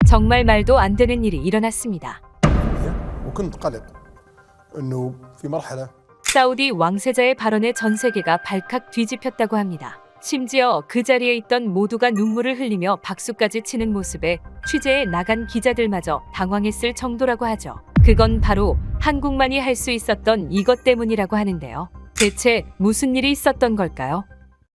정말 말도 안 되는 일이 일어났습니다. وكنت قلق انه في مرحله 사우디 왕세자의 발언에 전 세계가 발칵 뒤집혔다고 합니다. 심지어 그 자리에 있던 모두가 눈물을 흘리며 박수까지 치는 모습에 취재에 나간 기자들마저 당황했을 정도라고 하죠. 그건 바로 한국만이 할 수 있었던 이것 때문이라고 하는데요. 대체 무슨 일이 있었던 걸까요?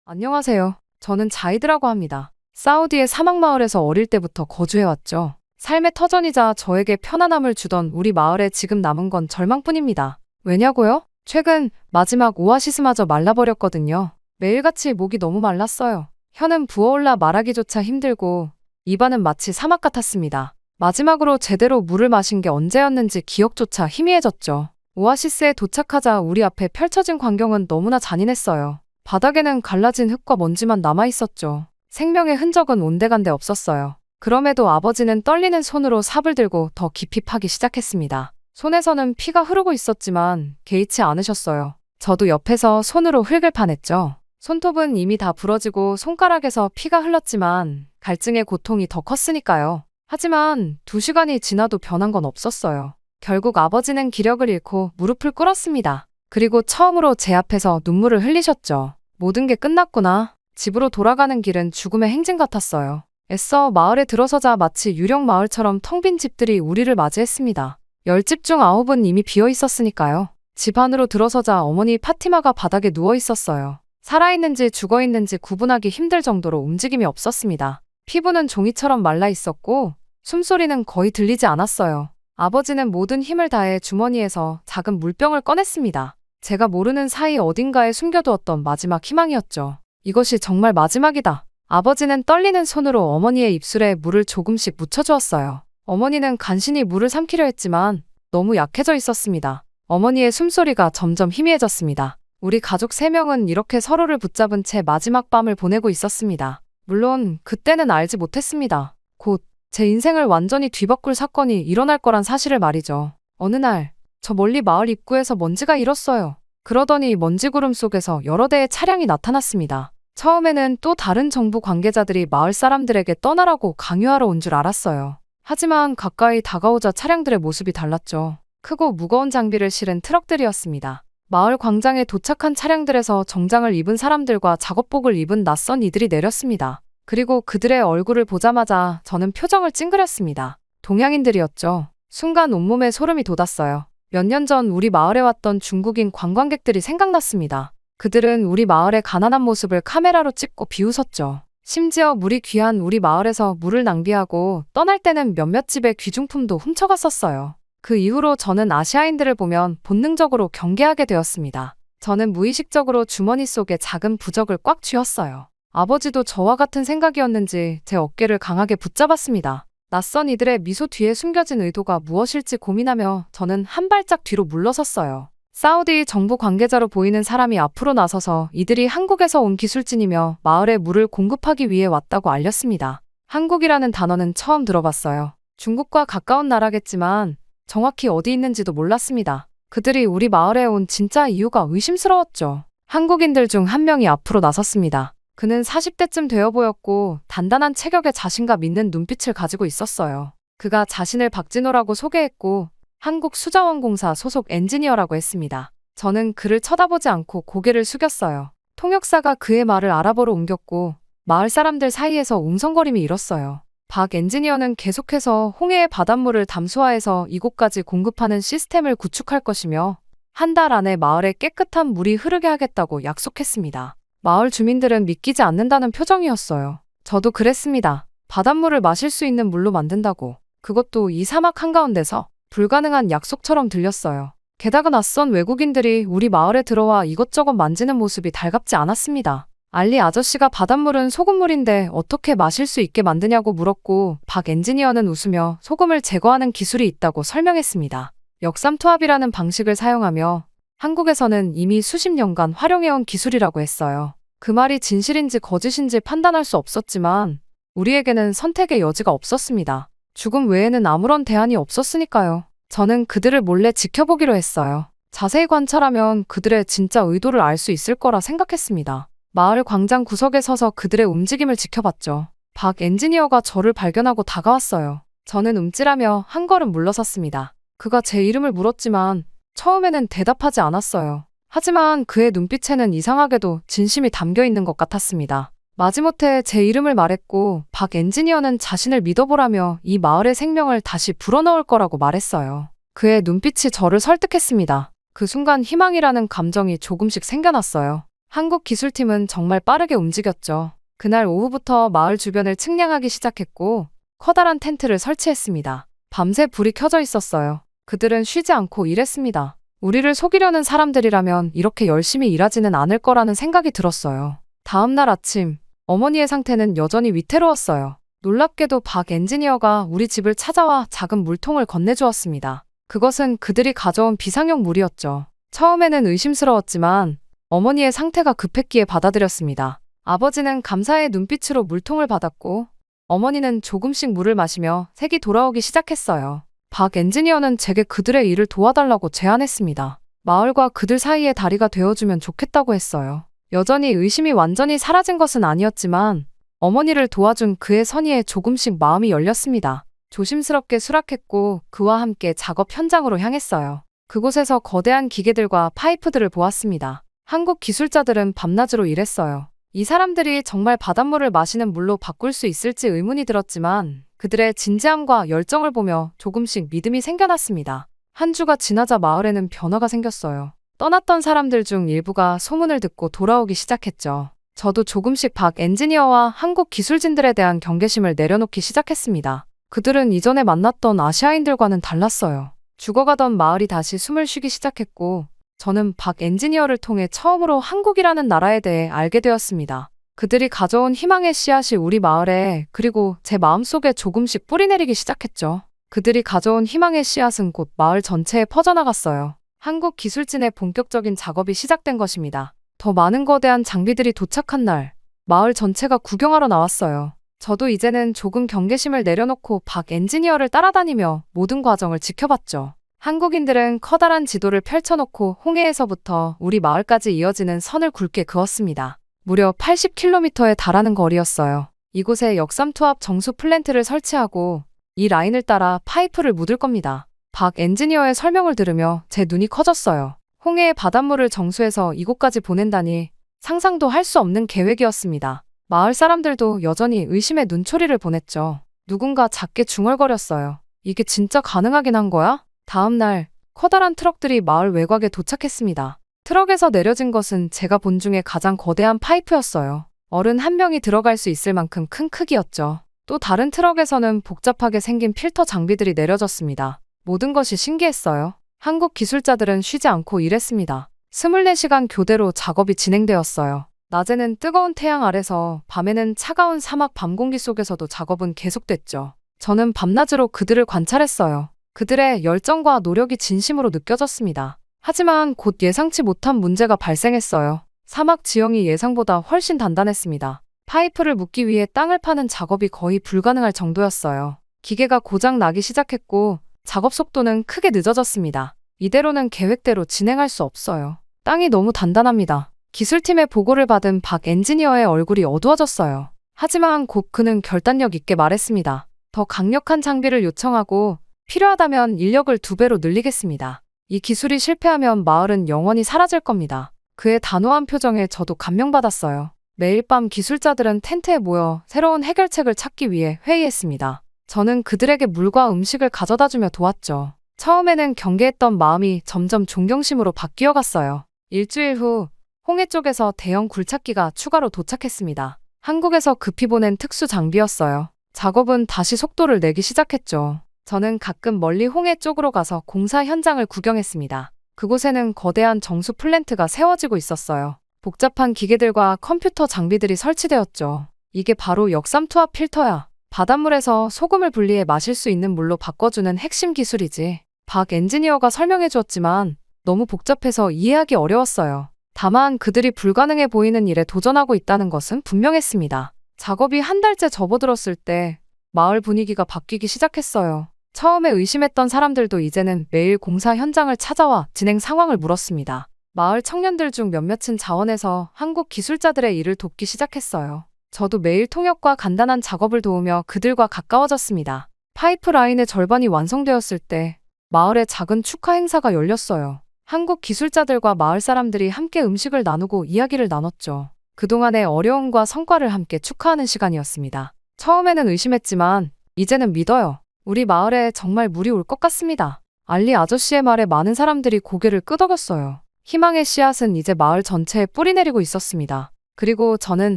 안녕하세요. 저는 자이드라고 합니다. 사우디의 사막마을에서 어릴 때부터 거주해왔죠. 삶의 터전이자 저에게 편안함을 주던 우리 마을에 지금 남은 건 절망뿐입니다. 왜냐고요? 최근 마지막 오아시스마저 말라버렸거든요. 매일같이 목이 너무 말랐어요. 혀는 부어올라 말하기조차 힘들고 입안은 마치 사막 같았습니다. 마지막으로 제대로 물을 마신 게 언제였는지 기억조차 희미해졌죠. 오아시스에 도착하자 우리 앞에 펼쳐진 광경은 너무나 잔인했어요. 바닥에는 갈라진 흙과 먼지만 남아있었죠. 생명의 흔적은 온데간데 없었어요. 그럼에도 아버지는 떨리는 손으로 삽을 들고 더 깊이 파기 시작했습니다. 손에서는 피가 흐르고 있었지만 개의치 않으셨어요. 저도 옆에서 손으로 흙을 파냈죠. 손톱은 이미 다 부러지고 손가락에서 피가 흘렀지만 갈증의 고통이 더 컸으니까요. 하지만 2시간이 지나도 변한 건 없었어요. 결국 아버지는 기력을 잃고 무릎을 꿇었습니다. 그리고 처음으로 제 앞에서 눈물을 흘리셨죠. 모든 게 끝났구나. 집으로 돌아가는 길은 죽음의 행진 같았어요. 애써 마을에 들어서자 마치 유령 마을처럼 텅 빈 집들이 우리를 맞이했습니다. 10집 중 9은 이미 비어 있었으니까요. 집 안으로 들어서자 어머니 파티마가 바닥에 누워 있었어요. 살아있는지 죽어있는지 구분하기 힘들 정도로 움직임이 없었습니다. 피부는 종이처럼 말라 있었고 숨소리는 거의 들리지 않았어요. 아버지는 모든 힘을 다해 주머니에서 작은 물병을 꺼냈습니다. 제가 모르는 사이 어딘가에 숨겨두었던 마지막 희망이었죠. 이것이 정말 마지막이다. 아버지는 떨리는 손으로 어머니의 입술에 물을 조금씩 묻혀주었어요. 어머니는 간신히 물을 삼키려 했지만 너무 약해져 있었습니다. 어머니의 숨소리가 점점 희미해졌습니다. 우리 가족 3명은 이렇게 서로를 붙잡은 채 마지막 밤을 보내고 있었습니다. 물론 그때는 알지 못했습니다. 곧 제 인생을 완전히 뒤바꿀 사건이 일어날 거란 사실을 말이죠. 어느 날 저 멀리 마을 입구에서 먼지가 일었어요. 그러더니 먼지구름 속에서 여러 대의 차량이 나타났습니다. 처음에는 또 다른 정부 관계자들이 마을 사람들에게 떠나라고 강요하러 온 줄 알았어요. 하지만 가까이 다가오자 차량들의 모습이 달랐죠. 크고 무거운 장비를 실은 트럭들이었습니다. 마을 광장에 도착한 차량들에서 정장을 입은 사람들과 작업복을 입은 낯선 이들이 내렸습니다. 그리고 그들의 얼굴을 보자마자 저는 표정을 찡그렸습니다. 동양인들이었죠. 순간 온몸에 소름이 돋았어요. 몇 년 전 우리 마을에 왔던 중국인 관광객들이 생각났습니다. 그들은 우리 마을의 가난한 모습을 카메라로 찍고 비웃었죠. 심지어 물이 귀한 우리 마을에서 물을 낭비하고 떠날 때는 몇몇 집의 귀중품도 훔쳐갔었어요. 그 이후로 저는 아시아인들을 보면 본능적으로 경계하게 되었습니다. 저는 무의식적으로 주머니 속에 작은 부적을 꽉 쥐었어요. 아버지도 저와 같은 생각이었는지 제 어깨를 강하게 붙잡았습니다. 낯선 이들의 미소 뒤에 숨겨진 의도가 무엇일지 고민하며 저는 한 발짝 뒤로 물러섰어요. 사우디 정부 관계자로 보이는 사람이 앞으로 나서서 이들이 한국에서 온 기술진이며 마을에 물을 공급하기 위해 왔다고 알렸습니다. 한국이라는 단어는 처음 들어봤어요. 중국과 가까운 나라겠지만 정확히 어디 있는지도 몰랐습니다. 그들이 우리 마을에 온 진짜 이유가 의심스러웠죠. 한국인들 중 한 명이 앞으로 나섰습니다. 그는 40대쯤 되어 보였고 단단한 체격에 자신감 있는 눈빛을 가지고 있었어요. 그가 자신을 박진호라고 소개했고 한국수자원공사 소속 엔지니어라고 했습니다. 저는 그를 쳐다보지 않고 고개를 숙였어요. 통역사가 그의 말을 아랍어로 옮겼고 마을 사람들 사이에서 웅성거림이 일었어요. 박 엔지니어는 계속해서 홍해의 바닷물을 담수화해서 이곳까지 공급하는 시스템을 구축할 것이며 한 달 안에 마을에 깨끗한 물이 흐르게 하겠다고 약속했습니다. 마을 주민들은 믿기지 않는다는 표정이었어요. 저도 그랬습니다. 바닷물을 마실 수 있는 물로 만든다고. 그것도 이 사막 한가운데서. 불가능한 약속처럼 들렸어요. 게다가 낯선 외국인들이 우리 마을에 들어와 이것저것 만지는 모습이 달갑지 않았습니다. 알리 아저씨가 바닷물은 소금물인데 어떻게 마실 수 있게 만드냐고 물었고 박 엔지니어는 웃으며 소금을 제거하는 기술이 있다고 설명했습니다. 역삼투압이라는 방식을 사용하며 한국에서는 이미 수십 년간 활용해온 기술이라고 했어요. 그 말이 진실인지 거짓인지 판단할 수 없었지만 우리에게는 선택의 여지가 없었습니다. 죽음 외에는 아무런 대안이 없었으니까요. 저는 그들을 몰래 지켜보기로 했어요. 자세히 관찰하면 그들의 진짜 의도를 알 수 있을 거라 생각했습니다. 마을 광장 구석에 서서 그들의 움직임을 지켜봤죠. 박 엔지니어가 저를 발견하고 다가왔어요. 저는 움찔하며 한 걸음 물러섰습니다. 그가 제 이름을 물었지만 처음에는 대답하지 않았어요. 하지만 그의 눈빛에는 이상하게도 진심이 담겨 있는 것 같았습니다. 마지못해 제 이름을 말했고 박 엔지니어는 자신을 믿어보라며 이 마을의 생명을 다시 불어넣을 거라고 말했어요. 그의 눈빛이 저를 설득했습니다. 그 순간 희망이라는 감정이 조금씩 생겨났어요. 한국 기술팀은 정말 빠르게 움직였죠. 그날 오후부터 마을 주변을 측량하기 시작했고 커다란 텐트를 설치했습니다. 밤새 불이 켜져 있었어요. 그들은 쉬지 않고 일했습니다. 우리를 속이려는 사람들이라면 이렇게 열심히 일하지는 않을 거라는 생각이 들었어요. 다음 날 아침, 어머니의 상태는 여전히 위태로웠어요. 놀랍게도 박 엔지니어가 우리 집을 찾아와 작은 물통을 건네주었습니다. 그것은 그들이 가져온 비상용 물이었죠. 처음에는 의심스러웠지만 어머니의 상태가 급했기에 받아들였습니다. 아버지는 감사의 눈빛으로 물통을 받았고 어머니는 조금씩 물을 마시며 색이 돌아오기 시작했어요. 박 엔지니어는 제게 그들의 일을 도와달라고 제안했습니다. 마을과 그들 사이의 다리가 되어주면 좋겠다고 했어요. 여전히 의심이 완전히 사라진 것은 아니었지만 어머니를 도와준 그의 선의에 조금씩 마음이 열렸습니다. 조심스럽게 수락했고 그와 함께 작업 현장으로 향했어요. 그곳에서 거대한 기계들과 파이프들을 보았습니다. 한국 기술자들은 밤낮으로 일했어요. 이 사람들이 정말 바닷물을 마시는 물로 바꿀 수 있을지 의문이 들었지만 그들의 진지함과 열정을 보며 조금씩 믿음이 생겨났습니다. 한 주가 지나자 마을에는 변화가 생겼어요. 떠났던 사람들 중 일부가 소문을 듣고 돌아오기 시작했죠. 저도 조금씩 박 엔지니어와 한국 기술진들에 대한 경계심을 내려놓기 시작했습니다. 그들은 이전에 만났던 아시아인들과는 달랐어요. 죽어가던 마을이 다시 숨을 쉬기 시작했고 저는 박 엔지니어를 통해 처음으로 한국이라는 나라에 대해 알게 되었습니다. 그들이 가져온 희망의 씨앗이 우리 마을에 그리고 제 마음속에 조금씩 뿌리내리기 시작했죠. 그들이 가져온 희망의 씨앗은 곧 마을 전체에 퍼져나갔어요. 한국 기술진의 본격적인 작업이 시작된 것입니다. 더 많은 거대한 장비들이 도착한 날, 마을 전체가 구경하러 나왔어요. 저도 이제는 조금 경계심을 내려놓고 박 엔지니어를 따라다니며 모든 과정을 지켜봤죠. 한국인들은 커다란 지도를 펼쳐놓고 홍해에서부터 우리 마을까지 이어지는 선을 굵게 그었습니다. 무려 80km에 달하는 거리였어요. 이곳에 역삼투압 정수 플랜트를 설치하고 이 라인을 따라 파이프를 묻을 겁니다. 박 엔지니어의 설명을 들으며 제 눈이 커졌어요. 홍해의 바닷물을 정수해서 이곳까지 보낸다니 상상도 할 수 없는 계획이었습니다. 마을 사람들도 여전히 의심의 눈초리를 보냈죠. 누군가 작게 중얼거렸어요. 이게 진짜 가능하긴 한 거야? 다음 날 커다란 트럭들이 마을 외곽에 도착했습니다. 트럭에서 내려진 것은 제가 본 중에 가장 거대한 파이프였어요. 어른 한 명이 들어갈 수 있을 만큼 큰 크기였죠. 또 다른 트럭에서는 복잡하게 생긴 필터 장비들이 내려졌습니다. 모든 것이 신기했어요. 한국 기술자들은 쉬지 않고 일했습니다. 24시간 교대로 작업이 진행되었어요. 낮에는 뜨거운 태양 아래서 밤에는 차가운 사막 밤공기 속에서도 작업은 계속됐죠. 저는 밤낮으로 그들을 관찰했어요. 그들의 열정과 노력이 진심으로 느껴졌습니다. 하지만 곧 예상치 못한 문제가 발생했어요. 사막 지형이 예상보다 훨씬 단단했습니다. 파이프를 묻기 위해 땅을 파는 작업이 거의 불가능할 정도였어요. 기계가 고장 나기 시작했고 작업 속도는 크게 늦어졌습니다. 이대로는 계획대로 진행할 수 없어요. 땅이 너무 단단합니다. 기술팀의 보고를 받은 박 엔지니어의 얼굴이 어두워졌어요. 하지만 곧 그는 결단력 있게 말했습니다. 더 강력한 장비를 요청하고 필요하다면 인력을 2배로 늘리겠습니다. 이 기술이 실패하면 마을은 영원히 사라질 겁니다. 그의 단호한 표정에 저도 감명받았어요. 매일 밤 기술자들은 텐트에 모여 새로운 해결책을 찾기 위해 회의했습니다. 저는 그들에게 물과 음식을 가져다주며 도왔죠. 처음에는 경계했던 마음이 점점 존경심으로 바뀌어 갔어요. 일주일 후 홍해 쪽에서 대형 굴착기가 추가로 도착했습니다. 한국에서 급히 보낸 특수 장비였어요. 작업은 다시 속도를 내기 시작했죠. 저는 가끔 멀리 홍해 쪽으로 가서 공사 현장을 구경했습니다. 그곳에는 거대한 정수 플랜트가 세워지고 있었어요. 복잡한 기계들과 컴퓨터 장비들이 설치되었죠. 이게 바로 역삼투압 필터야. 바닷물에서 소금을 분리해 마실 수 있는 물로 바꿔주는 핵심 기술이지. 박 엔지니어가 설명해 주었지만 너무 복잡해서 이해하기 어려웠어요. 다만 그들이 불가능해 보이는 일에 도전하고 있다는 것은 분명했습니다. 작업이 한 달째 접어들었을 때 마을 분위기가 바뀌기 시작했어요. 처음에 의심했던 사람들도 이제는 매일 공사 현장을 찾아와 진행 상황을 물었습니다. 마을 청년들 중 몇몇은 자원해서 한국 기술자들의 일을 돕기 시작했어요. 저도 매일 통역과 간단한 작업을 도우며 그들과 가까워졌습니다. 파이프라인의 절반이 완성되었을 때 마을에 작은 축하 행사가 열렸어요. 한국 기술자들과 마을 사람들이 함께 음식을 나누고 이야기를 나눴죠. 그동안의 어려움과 성과를 함께 축하하는 시간이었습니다. 처음에는 의심했지만 이제는 믿어요. 우리 마을에 정말 물이 올 것 같습니다. 알리 아저씨의 말에 많은 사람들이 고개를 끄덕였어요. 희망의 씨앗은 이제 마을 전체에 뿌리 내리고 있었습니다. 그리고 저는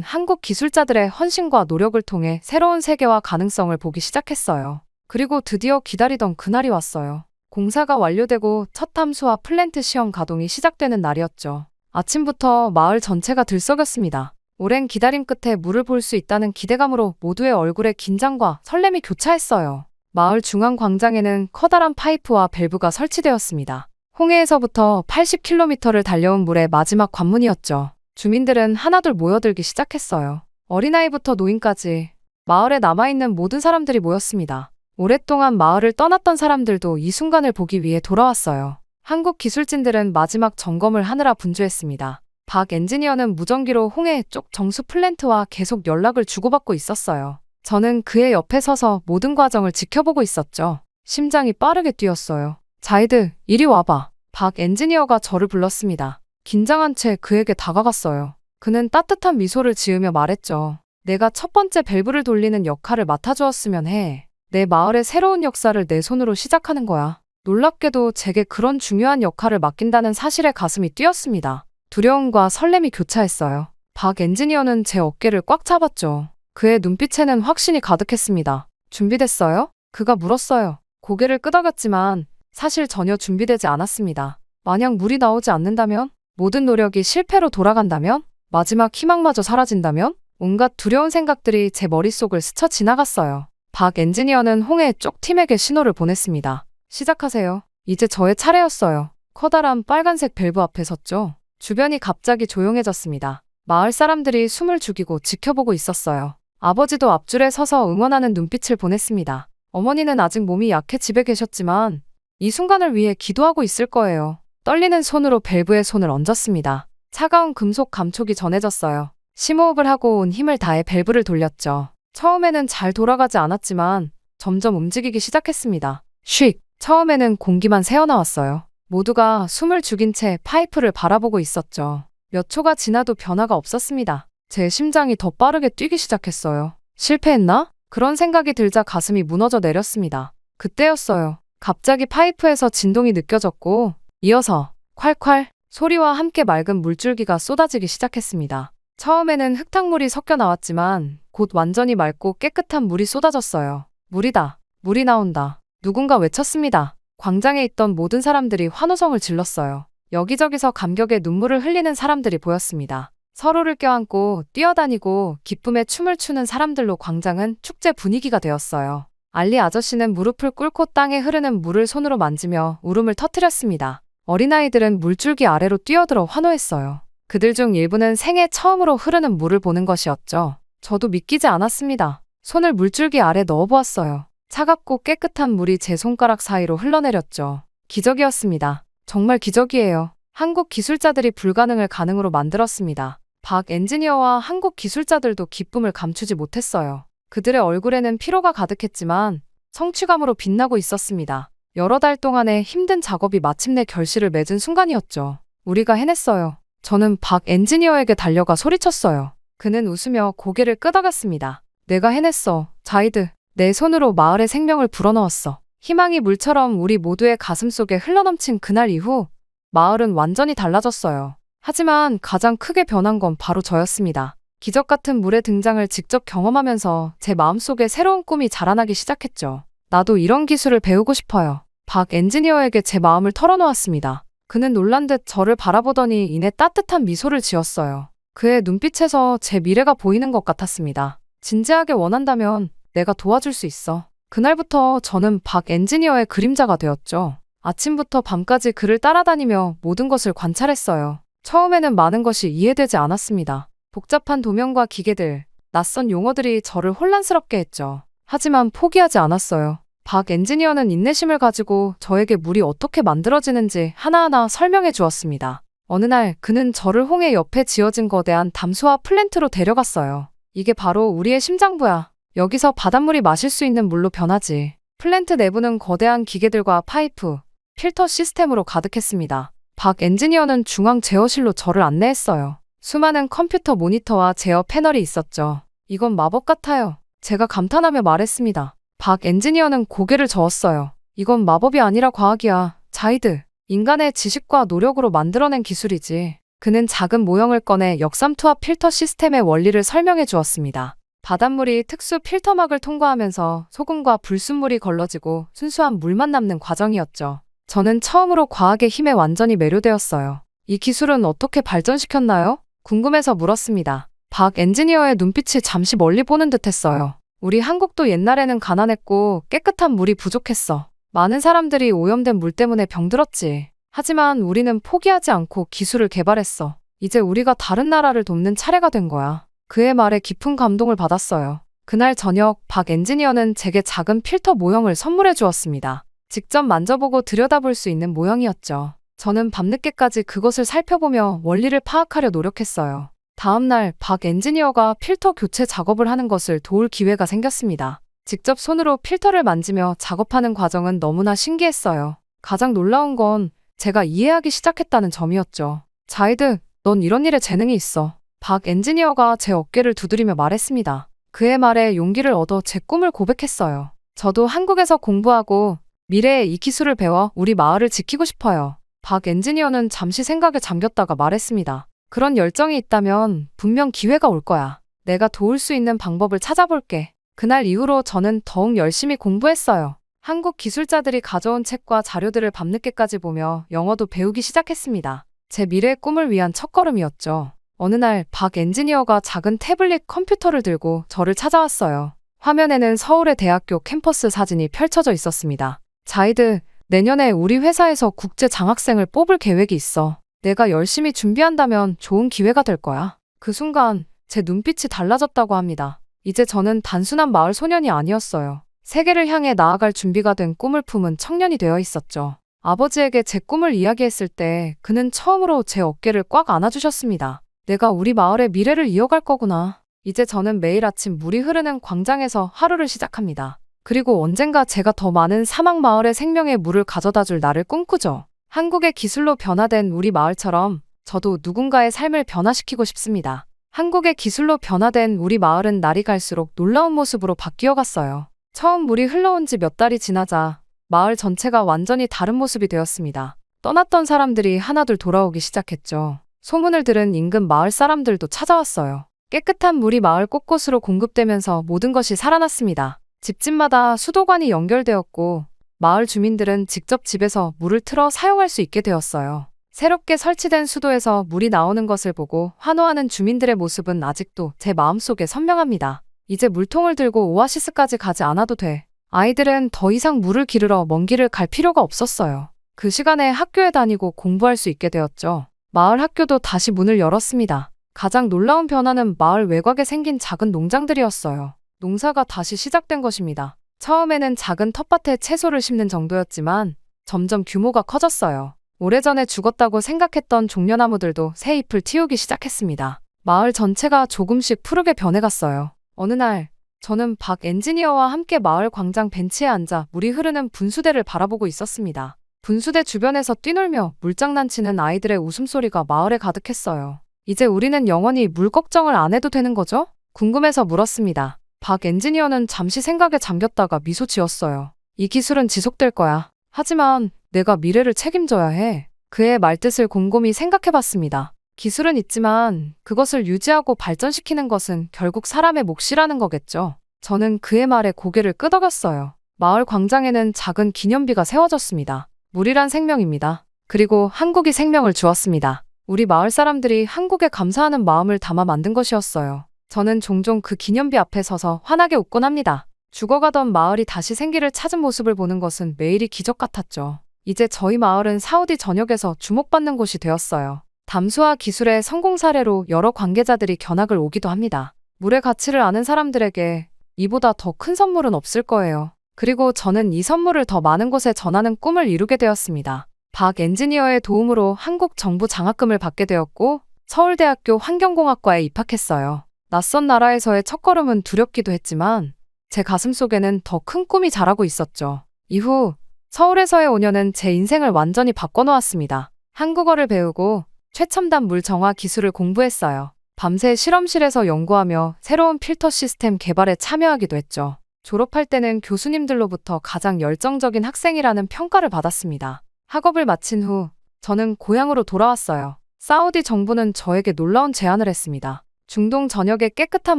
한국 기술자들의 헌신과 노력을 통해 새로운 세계와 가능성을 보기 시작했어요. 그리고 드디어 기다리던 그날이 왔어요. 공사가 완료되고 첫 탐수와 플랜트 시험 가동이 시작되는 날이었죠. 아침부터 마을 전체가 들썩였습니다. 오랜 기다림 끝에 물을 볼 수 있다는 기대감으로 모두의 얼굴에 긴장과 설렘이 교차했어요. 마을 중앙 광장에는 커다란 파이프와 밸브가 설치되었습니다. 홍해에서부터 80km를 달려온 물의 마지막 관문이었죠. 주민들은 하나둘 모여들기 시작했어요. 어린아이부터 노인까지 마을에 남아있는 모든 사람들이 모였습니다. 오랫동안 마을을 떠났던 사람들도 이 순간을 보기 위해 돌아왔어요. 한국 기술진들은 마지막 점검을 하느라 분주했습니다. 박 엔지니어는 무전기로 홍해 쪽 정수 플랜트와 계속 연락을 주고받고 있었어요. 저는 그의 옆에 서서 모든 과정을 지켜보고 있었죠. 심장이 빠르게 뛰었어요. 자이드, 이리 와봐. 박 엔지니어가 저를 불렀습니다. 긴장한 채 그에게 다가갔어요. 그는 따뜻한 미소를 지으며 말했죠. 내가 첫 번째 밸브를 돌리는 역할을 맡아주었으면 해. 내 마을의 새로운 역사를 내 손으로 시작하는 거야. 놀랍게도 제게 그런 중요한 역할을 맡긴다는 사실에 가슴이 뛰었습니다. 두려움과 설렘이 교차했어요. 박 엔지니어는 제 어깨를 꽉 잡았죠. 그의 눈빛에는 확신이 가득했습니다. 준비됐어요? 그가 물었어요. 고개를 끄덕였지만 사실 전혀 준비되지 않았습니다. 만약 물이 나오지 않는다면? 모든 노력이 실패로 돌아간다면? 마지막 희망마저 사라진다면? 온갖 두려운 생각들이 제 머릿속을 스쳐 지나갔어요. 박 엔지니어는 홍해 쪽 팀에게 신호를 보냈습니다. 시작하세요. 이제 저의 차례였어요. 커다란 빨간색 밸브 앞에 섰죠. 주변이 갑자기 조용해졌습니다. 마을 사람들이 숨을 죽이고 지켜보고 있었어요. 아버지도 앞줄에 서서 응원하는 눈빛을 보냈습니다. 어머니는 아직 몸이 약해 집에 계셨지만 이 순간을 위해 기도하고 있을 거예요. 떨리는 손으로 밸브에 손을 얹었습니다. 차가운 금속 감촉이 전해졌어요. 심호흡을 하고 온 힘을 다해 밸브를 돌렸죠. 처음에는 잘 돌아가지 않았지만 점점 움직이기 시작했습니다. 쉭! 처음에는 공기만 새어나왔어요. 모두가 숨을 죽인 채 파이프를 바라보고 있었죠. 몇 초가 지나도 변화가 없었습니다. 제 심장이 더 빠르게 뛰기 시작했어요. 실패했나? 그런 생각이 들자 가슴이 무너져 내렸습니다. 그때였어요. 갑자기 파이프에서 진동이 느껴졌고 이어서 콸콸 소리와 함께 맑은 물줄기가 쏟아지기 시작했습니다. 처음에는 흙탕물이 섞여 나왔지만 곧 완전히 맑고 깨끗한 물이 쏟아졌어요. 물이다. 물이 나온다. 누군가 외쳤습니다. 광장에 있던 모든 사람들이 환호성을 질렀어요. 여기저기서 감격에 눈물을 흘리는 사람들이 보였습니다. 서로를 껴안고 뛰어다니고 기쁨에 춤을 추는 사람들로 광장은 축제 분위기가 되었어요. 알리 아저씨는 무릎을 꿇고 땅에 흐르는 물을 손으로 만지며 울음을 터뜨렸습니다. 어린아이들은 물줄기 아래로 뛰어들어 환호했어요. 그들 중 일부는 생애 처음으로 흐르는 물을 보는 것이었죠. 저도 믿기지 않았습니다. 손을 물줄기 아래 넣어보았어요. 차갑고 깨끗한 물이 제 손가락 사이로 흘러내렸죠. 기적이었습니다. 정말 기적이에요. 한국 기술자들이 불가능을 가능으로 만들었습니다. 박 엔지니어와 한국 기술자들도 기쁨을 감추지 못했어요. 그들의 얼굴에는 피로가 가득했지만 성취감으로 빛나고 있었습니다. 여러 달 동안의 힘든 작업이 마침내 결실을 맺은 순간이었죠. 우리가 해냈어요. 저는 박 엔지니어에게 달려가 소리쳤어요. 그는 웃으며 고개를 끄덕였습니다. 내가 해냈어, 자이드. 내 손으로 마을의 생명을 불어넣었어. 희망이 물처럼 우리 모두의 가슴속에 흘러넘친 그날 이후 마을은 완전히 달라졌어요. 하지만 가장 크게 변한 건 바로 저였습니다. 기적 같은 물의 등장을 직접 경험하면서 제 마음속에 새로운 꿈이 자라나기 시작했죠. 나도 이런 기술을 배우고 싶어요. 박 엔지니어에게 제 마음을 털어놓았습니다. 그는 놀란 듯 저를 바라보더니 이내 따뜻한 미소를 지었어요. 그의 눈빛에서 제 미래가 보이는 것 같았습니다. 진지하게 원한다면 내가 도와줄 수 있어. 그날부터 저는 박 엔지니어의 그림자가 되었죠. 아침부터 밤까지 그를 따라다니며 모든 것을 관찰했어요. 처음에는 많은 것이 이해되지 않았습니다. 복잡한 도면과 기계들, 낯선 용어들이 저를 혼란스럽게 했죠. 하지만 포기하지 않았어요. 박 엔지니어는 인내심을 가지고 저에게 물이 어떻게 만들어지는지 하나하나 설명해 주었습니다. 어느 날 그는 저를 홍해 옆에 지어진 거대한 담수화 플랜트로 데려갔어요. 이게 바로 우리의 심장부야. 여기서 바닷물이 마실 수 있는 물로 변하지. 플랜트 내부는 거대한 기계들과 파이프, 필터 시스템으로 가득했습니다. 박 엔지니어는 중앙 제어실로 저를 안내했어요. 수많은 컴퓨터 모니터와 제어 패널이 있었죠. 이건 마법 같아요. 제가 감탄하며 말했습니다. 박 엔지니어는 고개를 저었어요. 이건 마법이 아니라 과학이야. 자이드. 인간의 지식과 노력으로 만들어낸 기술이지. 그는 작은 모형을 꺼내 역삼투압 필터 시스템의 원리를 설명해 주었습니다. 바닷물이 특수 필터막을 통과하면서 소금과 불순물이 걸러지고 순수한 물만 남는 과정이었죠. 저는 처음으로 과학의 힘에 완전히 매료되었어요. 이 기술은 어떻게 발전시켰나요? 궁금해서 물었습니다. 박 엔지니어의 눈빛이 잠시 멀리 보는 듯했어요. 우리 한국도 옛날에는 가난했고 깨끗한 물이 부족했어. 많은 사람들이 오염된 물 때문에 병들었지. 하지만 우리는 포기하지 않고 기술을 개발했어. 이제 우리가 다른 나라를 돕는 차례가 된 거야. 그의 말에 깊은 감동을 받았어요. 그날 저녁 박 엔지니어는 제게 작은 필터 모형을 선물해 주었습니다. 직접 만져보고 들여다볼 수 있는 모형이었죠. 저는 밤늦게까지 그것을 살펴보며 원리를 파악하려 노력했어요. 다음 날 박 엔지니어가 필터 교체 작업을 하는 것을 도울 기회가 생겼습니다. 직접 손으로 필터를 만지며 작업하는 과정은 너무나 신기했어요. 가장 놀라운 건 제가 이해하기 시작했다는 점이었죠. 자이드, 넌 이런 일에 재능이 있어. 박 엔지니어가 제 어깨를 두드리며 말했습니다. 그의 말에 용기를 얻어 제 꿈을 고백했어요. 저도 한국에서 공부하고 미래에 이 기술을 배워 우리 마을을 지키고 싶어요. 박 엔지니어는 잠시 생각에 잠겼다가 말했습니다. 그런 열정이 있다면 분명 기회가 올 거야. 내가 도울 수 있는 방법을 찾아볼게. 그날 이후로 저는 더욱 열심히 공부했어요. 한국 기술자들이 가져온 책과 자료들을 밤늦게까지 보며 영어도 배우기 시작했습니다. 제 미래의 꿈을 위한 첫걸음이었죠. 어느 날 박 엔지니어가 작은 태블릿 컴퓨터를 들고 저를 찾아왔어요. 화면에는 서울의 대학교 캠퍼스 사진이 펼쳐져 있었습니다. 자이드, 내년에 우리 회사에서 국제 장학생을 뽑을 계획이 있어. 내가 열심히 준비한다면 좋은 기회가 될 거야. 그 순간 제 눈빛이 달라졌다고 합니다. 이제 저는 단순한 마을 소년이 아니었어요. 세계를 향해 나아갈 준비가 된 꿈을 품은 청년이 되어 있었죠. 아버지에게 제 꿈을 이야기했을 때 그는 처음으로 제 어깨를 꽉 안아주셨습니다. 내가 우리 마을의 미래를 이어갈 거구나. 이제 저는 매일 아침 물이 흐르는 광장에서 하루를 시작합니다. 그리고 언젠가 제가 더 많은 사막 마을의 생명의 물을 가져다 줄 날을 꿈꾸죠. 한국의 기술로 변화된 우리 마을처럼 저도 누군가의 삶을 변화시키고 싶습니다. 한국의 기술로 변화된 우리 마을은 날이 갈수록 놀라운 모습으로 바뀌어 갔어요. 처음 물이 흘러온 지 몇 달이 지나자 마을 전체가 완전히 다른 모습이 되었습니다. 떠났던 사람들이 하나둘 돌아오기 시작했죠. 소문을 들은 인근 마을 사람들도 찾아왔어요. 깨끗한 물이 마을 곳곳으로 공급되면서 모든 것이 살아났습니다. 집집마다 수도관이 연결되었고 마을 주민들은 직접 집에서 물을 틀어 사용할 수 있게 되었어요. 새롭게 설치된 수도에서 물이 나오는 것을 보고 환호하는 주민들의 모습은 아직도 제 마음속에 선명합니다. 이제 물통을 들고 오아시스까지 가지 않아도 돼. 아이들은 더 이상 물을 기르러 먼 길을 갈 필요가 없었어요. 그 시간에 학교에 다니고 공부할 수 있게 되었죠. 마을 학교도 다시 문을 열었습니다. 가장 놀라운 변화는 마을 외곽에 생긴 작은 농장들이었어요. 농사가 다시 시작된 것입니다. 처음에는 작은 텃밭에 채소를 심는 정도였지만 점점 규모가 커졌어요. 오래전에 죽었다고 생각했던 종려나무들도 새 잎을 틔우기 시작했습니다. 마을 전체가 조금씩 푸르게 변해갔어요. 어느 날 저는 박 엔지니어와 함께 마을 광장 벤치에 앉아 물이 흐르는 분수대를 바라보고 있었습니다. 분수대 주변에서 뛰놀며 물장난치는 아이들의 웃음소리가 마을에 가득했어요. 이제 우리는 영원히 물 걱정을 안 해도 되는 거죠? 궁금해서 물었습니다. 박 엔지니어는 잠시 생각에 잠겼다가 미소 지었어요. 이 기술은 지속될 거야. 하지만 내가 미래를 책임져야 해. 그의 말뜻을 곰곰이 생각해봤습니다. 기술은 있지만 그것을 유지하고 발전시키는 것은 결국 사람의 몫이라는 거겠죠. 저는 그의 말에 고개를 끄덕였어요. 마을 광장에는 작은 기념비가 세워졌습니다. 물이란 생명입니다. 그리고 한국이 생명을 주었습니다. 우리 마을 사람들이 한국에 감사하는 마음을 담아 만든 것이었어요. 저는 종종 그 기념비 앞에 서서 환하게 웃곤 합니다. 죽어가던 마을이 다시 생기를 찾은 모습을 보는 것은 매일이 기적 같았죠. 이제 저희 마을은 사우디 전역에서 주목받는 곳이 되었어요. 담수화 기술의 성공 사례로 여러 관계자들이 견학을 오기도 합니다. 물의 가치를 아는 사람들에게 이보다 더 큰 선물은 없을 거예요. 그리고 저는 이 선물을 더 많은 곳에 전하는 꿈을 이루게 되었습니다. 박 엔지니어의 도움으로 한국 정부 장학금을 받게 되었고 서울대학교 환경공학과에 입학했어요. 낯선 나라에서의 첫걸음은 두렵기도 했지만 제 가슴속에는 더 큰 꿈이 자라고 있었죠. 이후 서울에서의 5년은 제 인생을 완전히 바꿔놓았습니다. 한국어를 배우고 최첨단 물 정화 기술을 공부했어요. 밤새 실험실에서 연구하며 새로운 필터 시스템 개발에 참여하기도 했죠. 졸업할 때는 교수님들로부터 가장 열정적인 학생이라는 평가를 받았습니다. 학업을 마친 후 저는 고향으로 돌아왔어요. 사우디 정부는 저에게 놀라운 제안을 했습니다. 중동 전역에 깨끗한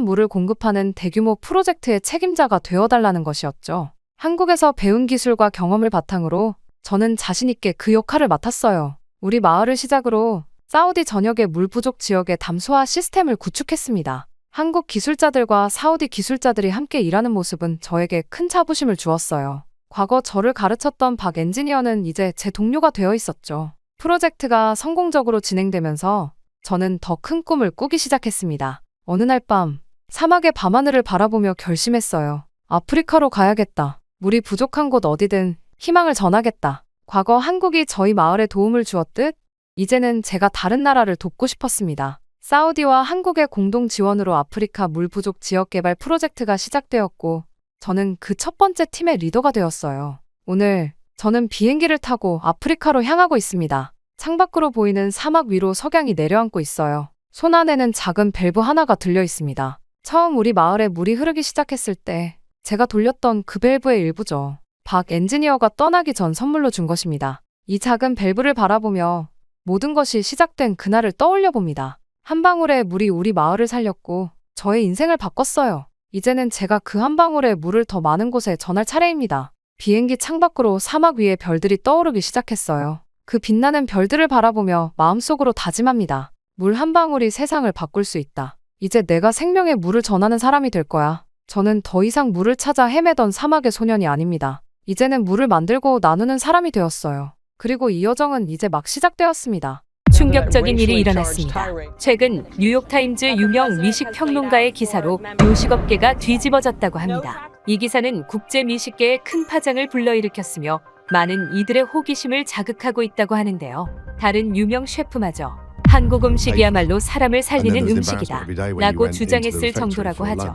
물을 공급하는 대규모 프로젝트의 책임자가 되어달라는 것이었죠. 한국에서 배운 기술과 경험을 바탕으로 저는 자신 있게 그 역할을 맡았어요. 우리 마을을 시작으로 사우디 전역의 물 부족 지역의 담소화 시스템을 구축했습니다. 한국 기술자들과 사우디 기술자들이 함께 일하는 모습은 저에게 큰 자부심을 주었어요. 과거 저를 가르쳤던 박 엔지니어는 이제 제 동료가 되어 있었죠. 프로젝트가 성공적으로 진행되면서 저는 더 큰 꿈을 꾸기 시작했습니다. 어느 날 밤, 사막의 밤하늘을 바라보며 결심했어요. 아프리카로 가야겠다. 물이 부족한 곳 어디든 희망을 전하겠다. 과거 한국이 저희 마을에 도움을 주었듯 이제는 제가 다른 나라를 돕고 싶었습니다. 사우디와 한국의 공동 지원으로 아프리카 물 부족 지역 개발 프로젝트가 시작되었고 저는 그 첫 번째 팀의 리더가 되었어요. 오늘 저는 비행기를 타고 아프리카로 향하고 있습니다. 창밖으로 보이는 사막 위로 석양이 내려앉고 있어요. 손 안에는 작은 밸브 하나가 들려 있습니다. 처음 우리 마을에 물이 흐르기 시작했을 때 제가 돌렸던 그 밸브의 일부죠. 박 엔지니어가 떠나기 전 선물로 준 것입니다. 이 작은 밸브를 바라보며 모든 것이 시작된 그날을 떠올려 봅니다. 한 방울의 물이 우리 마을을 살렸고 저의 인생을 바꿨어요. 이제는 제가 그 한 방울의 물을 더 많은 곳에 전할 차례입니다. 비행기 창밖으로 사막 위에 별들이 떠오르기 시작했어요. 그 빛나는 별들을 바라보며 마음속으로 다짐합니다. 물 한 방울이 세상을 바꿀 수 있다. 이제 내가 생명의 물을 전하는 사람이 될 거야. 저는 더 이상 물을 찾아 헤매던 사막의 소년이 아닙니다. 이제는 물을 만들고 나누는 사람이 되었어요. 그리고 이 여정은 이제 막 시작되었습니다. 충격적인 일이 일어났습니다. 최근 뉴욕타임즈 유명 미식 평론가의 기사로 요식업계가 뒤집어졌다고 합니다. 이 기사는 국제 미식계에 큰 파장을 불러일으켰으며 많은 이들의 호기심을 자극하고 있다고 하는데요. 다른 유명 셰프마저 한국 음식이야말로 사람을 살리는 음식이다 라고 주장했을 정도라고 하죠.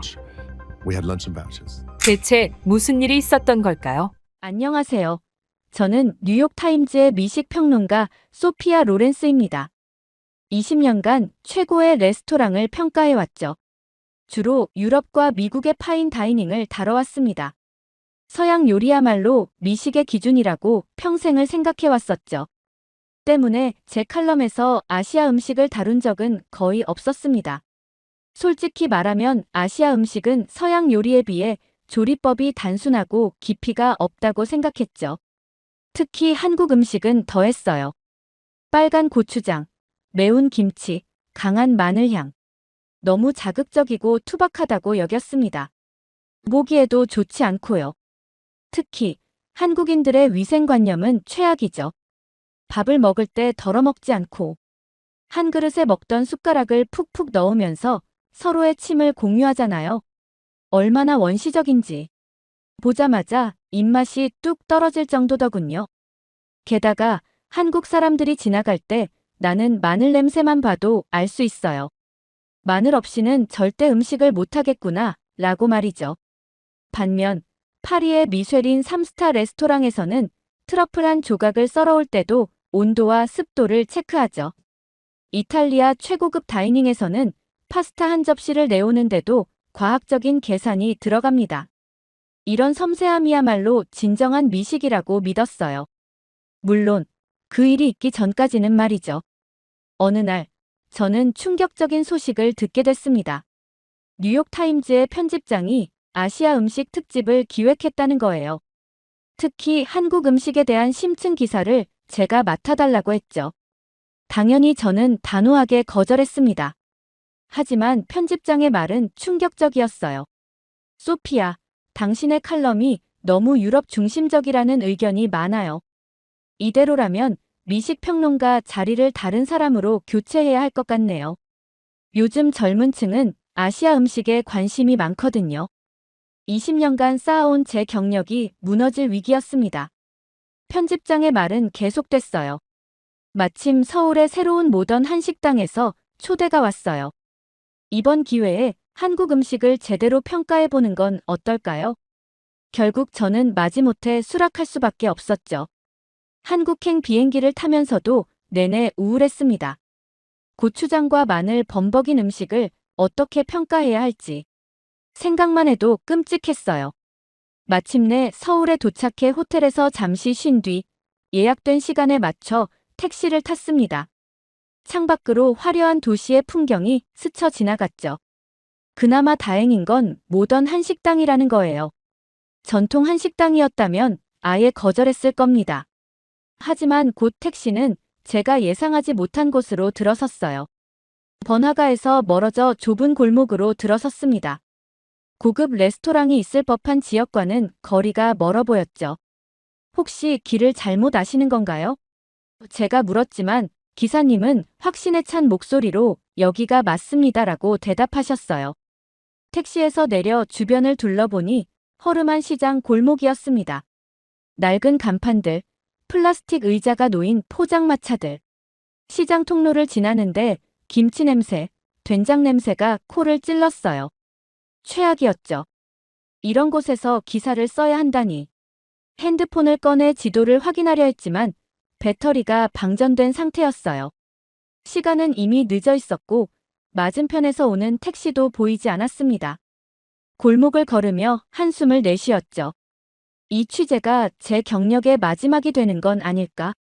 대체 무슨 일이 있었던 걸까요? 안녕하세요. 저는 뉴욕타임즈의 미식평론가 소피아 로렌스입니다. 20년간 최고의 레스토랑을 평가해왔죠. 주로 유럽과 미국의 파인 다이닝을 다뤄왔습니다. 서양 요리야말로 미식의 기준이라고 평생을 생각해왔었죠. 때문에 제 칼럼에서 아시아 음식을 다룬 적은 거의 없었습니다. 솔직히 말하면 아시아 음식은 서양 요리에 비해 조리법이 단순하고 깊이가 없다고 생각했죠. 특히 한국 음식은 더했어요. 빨간 고추장, 매운 김치, 강한 마늘향. 너무 자극적이고 투박하다고 여겼습니다. 보기에도 좋지 않고요. 특히 한국인들의 위생관념은 최악이죠. 밥을 먹을 때 덜어먹지 않고 한 그릇에 먹던 숟가락을 푹푹 넣으면서 서로의 침을 공유하잖아요. 얼마나 원시적인지. 보자마자 입맛이 뚝 떨어질 정도더군요. 게다가 한국 사람들이 지나갈 때 나는 마늘 냄새만 봐도 알 수 있어요. 마늘 없이는 절대 음식을 못하겠구나 라고 말이죠. 반면 파리의 미쉐린 3스타 레스토랑에서는 트러플 한 조각을 썰어올 때도 온도와 습도를 체크하죠. 이탈리아 최고급 다이닝에서는 파스타 한 접시를 내오는데도 과학적인 계산이 들어갑니다. 이런 섬세함이야말로 진정한 미식이라고 믿었어요. 물론 그 일이 있기 전까지는 말이죠. 어느 날 저는 충격적인 소식을 듣게 됐습니다. 뉴욕타임즈의 편집장이 아시아 음식 특집을 기획했다는 거예요. 특히 한국 음식에 대한 심층 기사를 제가 맡아달라고 했죠. 당연히 저는 단호하게 거절했습니다. 하지만 편집장의 말은 충격적이었어요. 소피아, 당신의 칼럼이 너무 유럽 중심적이라는 의견이 많아요. 이대로라면 미식평론가 자리를 다른 사람으로 교체해야 할 것 같네요. 요즘 젊은 층은 아시아 음식에 관심이 많거든요. 20년간 쌓아온 제 경력이 무너질 위기였습니다. 편집장의 말은 계속됐어요. 마침 서울의 새로운 모던 한식당에서 초대가 왔어요. 이번 기회에 한국 음식을 제대로 평가해보는 건 어떨까요? 결국 저는 마지못해 수락할 수밖에 없었죠. 한국행 비행기를 타면서도 내내 우울했습니다. 고추장과 마늘 범벅인 음식을 어떻게 평가해야 할지 생각만 해도 끔찍했어요. 마침내 서울에 도착해 호텔에서 잠시 쉰 뒤 예약된 시간에 맞춰 택시를 탔습니다. 창밖으로 화려한 도시의 풍경이 스쳐 지나갔죠. 그나마 다행인 건 모던 한식당이라는 거예요. 전통 한식당이었다면 아예 거절했을 겁니다. 하지만 곧 택시는 제가 예상하지 못한 곳으로 들어섰어요. 번화가에서 멀어져 좁은 골목으로 들어섰습니다. 고급 레스토랑이 있을 법한 지역과는 거리가 멀어 보였죠. 혹시 길을 잘못 아시는 건가요? 제가 물었지만 기사님은 확신에 찬 목소리로 여기가 맞습니다라고 대답하셨어요. 택시에서 내려 주변을 둘러보니 허름한 시장 골목이었습니다. 낡은 간판들, 플라스틱 의자가 놓인 포장마차들. 시장 통로를 지나는데 김치 냄새, 된장 냄새가 코를 찔렀어요. 최악이었죠. 이런 곳에서 기사를 써야 한다니. 핸드폰을 꺼내 지도를 확인하려 했지만 배터리가 방전된 상태였어요. 시간은 이미 늦어 있었고 맞은편에서 오는 택시도 보이지 않았습니다. 골목을 걸으며 한숨을 내쉬었죠. 이 취재가 제 경력의 마지막이 되는 건 아닐까?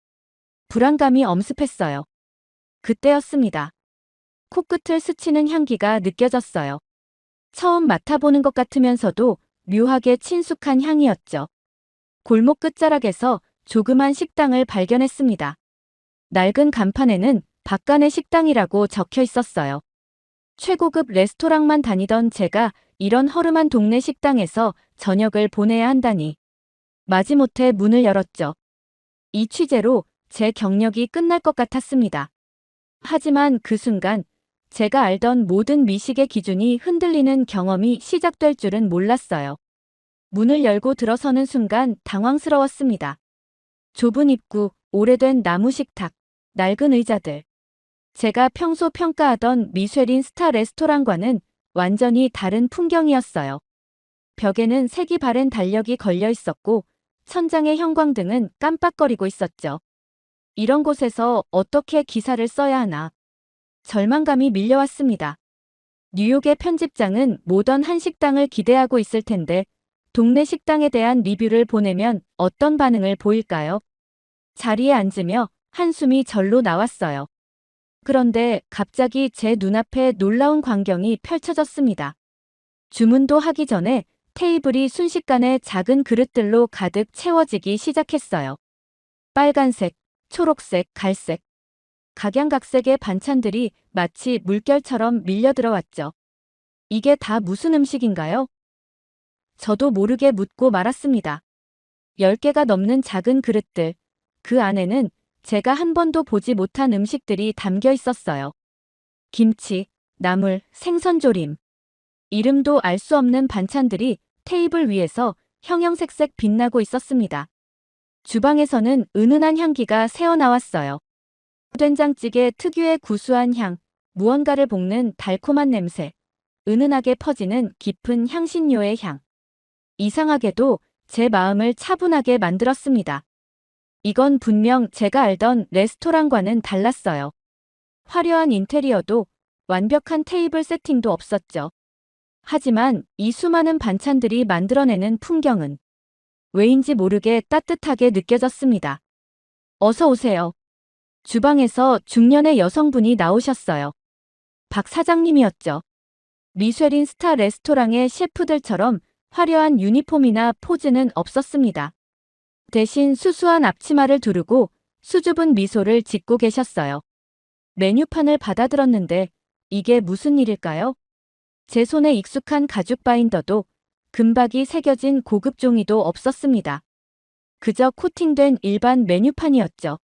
불안감이 엄습했어요. 그때였습니다. 코끝을 스치는 향기가 느껴졌어요. 처음 맡아보는 것 같으면서도 묘하게 친숙한 향이었죠. 골목 끝자락에서 조그만 식당을 발견했습니다. 낡은 간판에는 박간의 식당이라고 적혀 있었어요. 최고급 레스토랑만 다니던 제가 이런 허름한 동네 식당에서 저녁을 보내야 한다니. 마지못해 문을 열었죠. 이 취재로 제 경력이 끝날 것 같았습니다. 하지만 그 순간 제가 알던 모든 미식의 기준이 흔들리는 경험이 시작될 줄은 몰랐어요. 문을 열고 들어서는 순간 당황스러웠습니다. 좁은 입구, 오래된 나무 식탁, 낡은 의자들. 제가 평소 평가하던 미쉐린 스타 레스토랑과는 완전히 다른 풍경이었어요. 벽에는 색이 바랜 달력이 걸려 있었고 천장의 형광등은 깜빡거리고 있었죠. 이런 곳에서 어떻게 기사를 써야 하나. 절망감이 밀려왔습니다. 뉴욕의 편집장은 모던 한식당을 기대하고 있을 텐데 동네 식당에 대한 리뷰를 보내면 어떤 반응을 보일까요? 자리에 앉으며 한숨이 절로 나왔어요. 그런데 갑자기 제 눈앞에 놀라운 광경이 펼쳐졌습니다. 주문도 하기 전에 테이블이 순식간에 작은 그릇들로 가득 채워지기 시작했어요. 빨간색, 초록색, 갈색. 각양각색의 반찬들이 마치 물결처럼 밀려 들어왔죠. 이게 다 무슨 음식인가요? 저도 모르게 묻고 말았습니다. 10개가 넘는 작은 그릇들, 그 안에는 제가 한 번도 보지 못한 음식들이 담겨 있었어요. 김치, 나물, 생선조림. 이름도 알 수 없는 반찬들이 테이블 위에서 형형색색 빛나고 있었습니다. 주방에서는 은은한 향기가 새어나왔어요. 된장찌개 특유의 구수한 향, 무언가를 볶는 달콤한 냄새, 은은하게 퍼지는 깊은 향신료의 향. 이상하게도 제 마음을 차분하게 만들었습니다. 이건 분명 제가 알던 레스토랑과는 달랐어요. 화려한 인테리어도 완벽한 테이블 세팅도 없었죠. 하지만 이 수많은 반찬들이 만들어내는 풍경은 왜인지 모르게 따뜻하게 느껴졌습니다. 어서 오세요. 주방에서 중년의 여성분이 나오셨어요. 박 사장님이었죠. 미쉐린 스타 레스토랑의 셰프들처럼 화려한 유니폼이나 포즈는 없었습니다. 대신 수수한 앞치마를 두르고 수줍은 미소를 짓고 계셨어요. 메뉴판을 받아들었는데 이게 무슨 일일까요? 제 손에 익숙한 가죽 바인더도 금박이 새겨진 고급 종이도 없었습니다. 그저 코팅된 일반 메뉴판이었죠.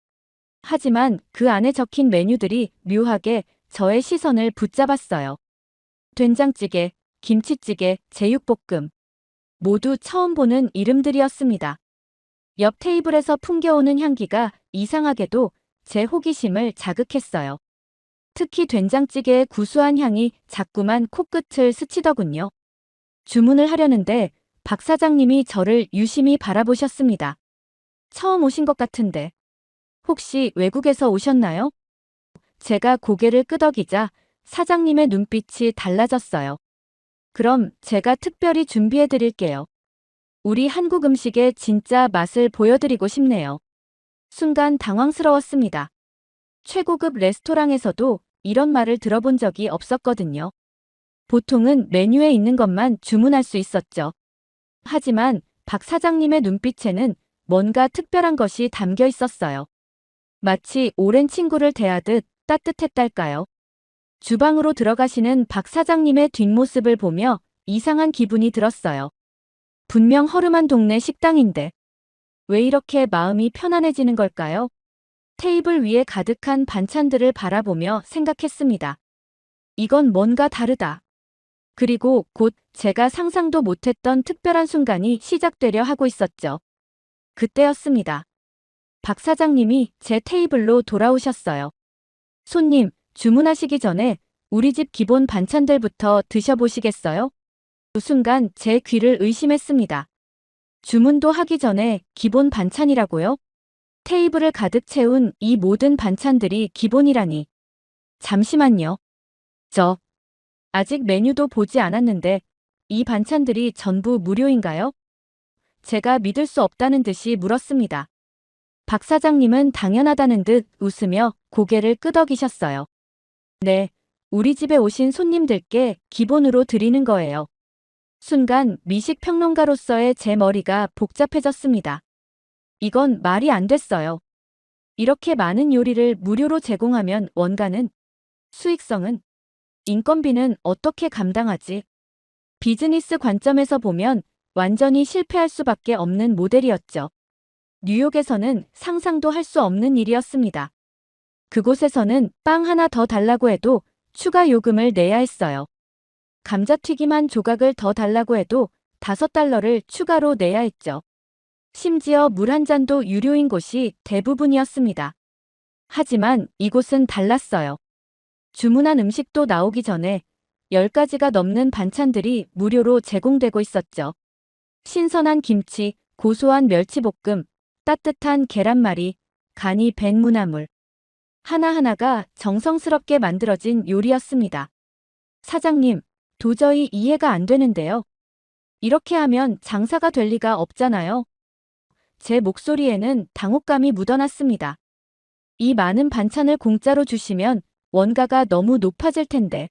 하지만 그 안에 적힌 메뉴들이 묘하게 저의 시선을 붙잡았어요. 된장찌개, 김치찌개, 제육볶음. 모두 처음 보는 이름들이었습니다. 옆 테이블에서 풍겨오는 향기가 이상하게도 제 호기심을 자극했어요. 특히 된장찌개의 구수한 향이 자꾸만 코끝을 스치더군요. 주문을 하려는데 박 사장님이 저를 유심히 바라보셨습니다. 처음 오신 것 같은데 혹시 외국에서 오셨나요? 제가 고개를 끄덕이자 사장님의 눈빛이 달라졌어요. 그럼 제가 특별히 준비해 드릴게요. 우리 한국 음식의 진짜 맛을 보여드리고 싶네요. 순간 당황스러웠습니다. 최고급 레스토랑에서도 이런 말을 들어본 적이 없었거든요. 보통은 메뉴에 있는 것만 주문할 수 있었죠. 하지만 박 사장님의 눈빛에는 뭔가 특별한 것이 담겨 있었어요. 마치 오랜 친구를 대하듯 따뜻했달까요? 주방으로 들어가시는 박 사장님의 뒷모습을 보며 이상한 기분이 들었어요. 분명 허름한 동네 식당인데 왜 이렇게 마음이 편안해지는 걸까요? 테이블 위에 가득한 반찬들을 바라보며 생각했습니다. 이건 뭔가 다르다. 그리고 곧 제가 상상도 못했던 특별한 순간이 시작되려 하고 있었죠. 그때였습니다. 박 사장님이 제 테이블로 돌아오셨어요. 손님, 주문하시기 전에 우리 집 기본 반찬들부터 드셔보시겠어요? 그 순간 제 귀를 의심했습니다. 주문도 하기 전에 기본 반찬이라고요? 테이블을 가득 채운 이 모든 반찬들이 기본이라니. 잠시만요. 저 아직 메뉴도 보지 않았는데 이 반찬들이 전부 무료인가요? 제가 믿을 수 없다는 듯이 물었습니다. 박 사장님은 당연하다는 듯 웃으며 고개를 끄덕이셨어요. 네, 우리 집에 오신 손님들께 기본으로 드리는 거예요. 순간 미식 평론가로서의 제 머리가 복잡해졌습니다. 이건 말이 안 됐어요. 이렇게 많은 요리를 무료로 제공하면 원가는, 수익성은, 인건비는 어떻게 감당하지? 비즈니스 관점에서 보면 완전히 실패할 수밖에 없는 모델이었죠. 뉴욕에서는 상상도 할 수 없는 일이었습니다. 그곳에서는 빵 하나 더 달라고 해도 추가 요금을 내야 했어요. 감자튀김 한 조각을 더 달라고 해도 $5를 추가로 내야 했죠. 심지어 물 한 잔도 유료인 곳이 대부분이었습니다. 하지만 이곳은 달랐어요. 주문한 음식도 나오기 전에 10가지가 넘는 반찬들이 무료로 제공되고 있었죠. 신선한 김치, 고소한 멸치볶음, 따뜻한 계란말이, 간이 밴 무나물. 하나하나가 정성스럽게 만들어진 요리였습니다. 사장님, 도저히 이해가 안 되는데요. 이렇게 하면 장사가 될 리가 없잖아요. 제 목소리에는 당혹감이 묻어났습니다. 이 많은 반찬을 공짜로 주시면 원가가 너무 높아질 텐데.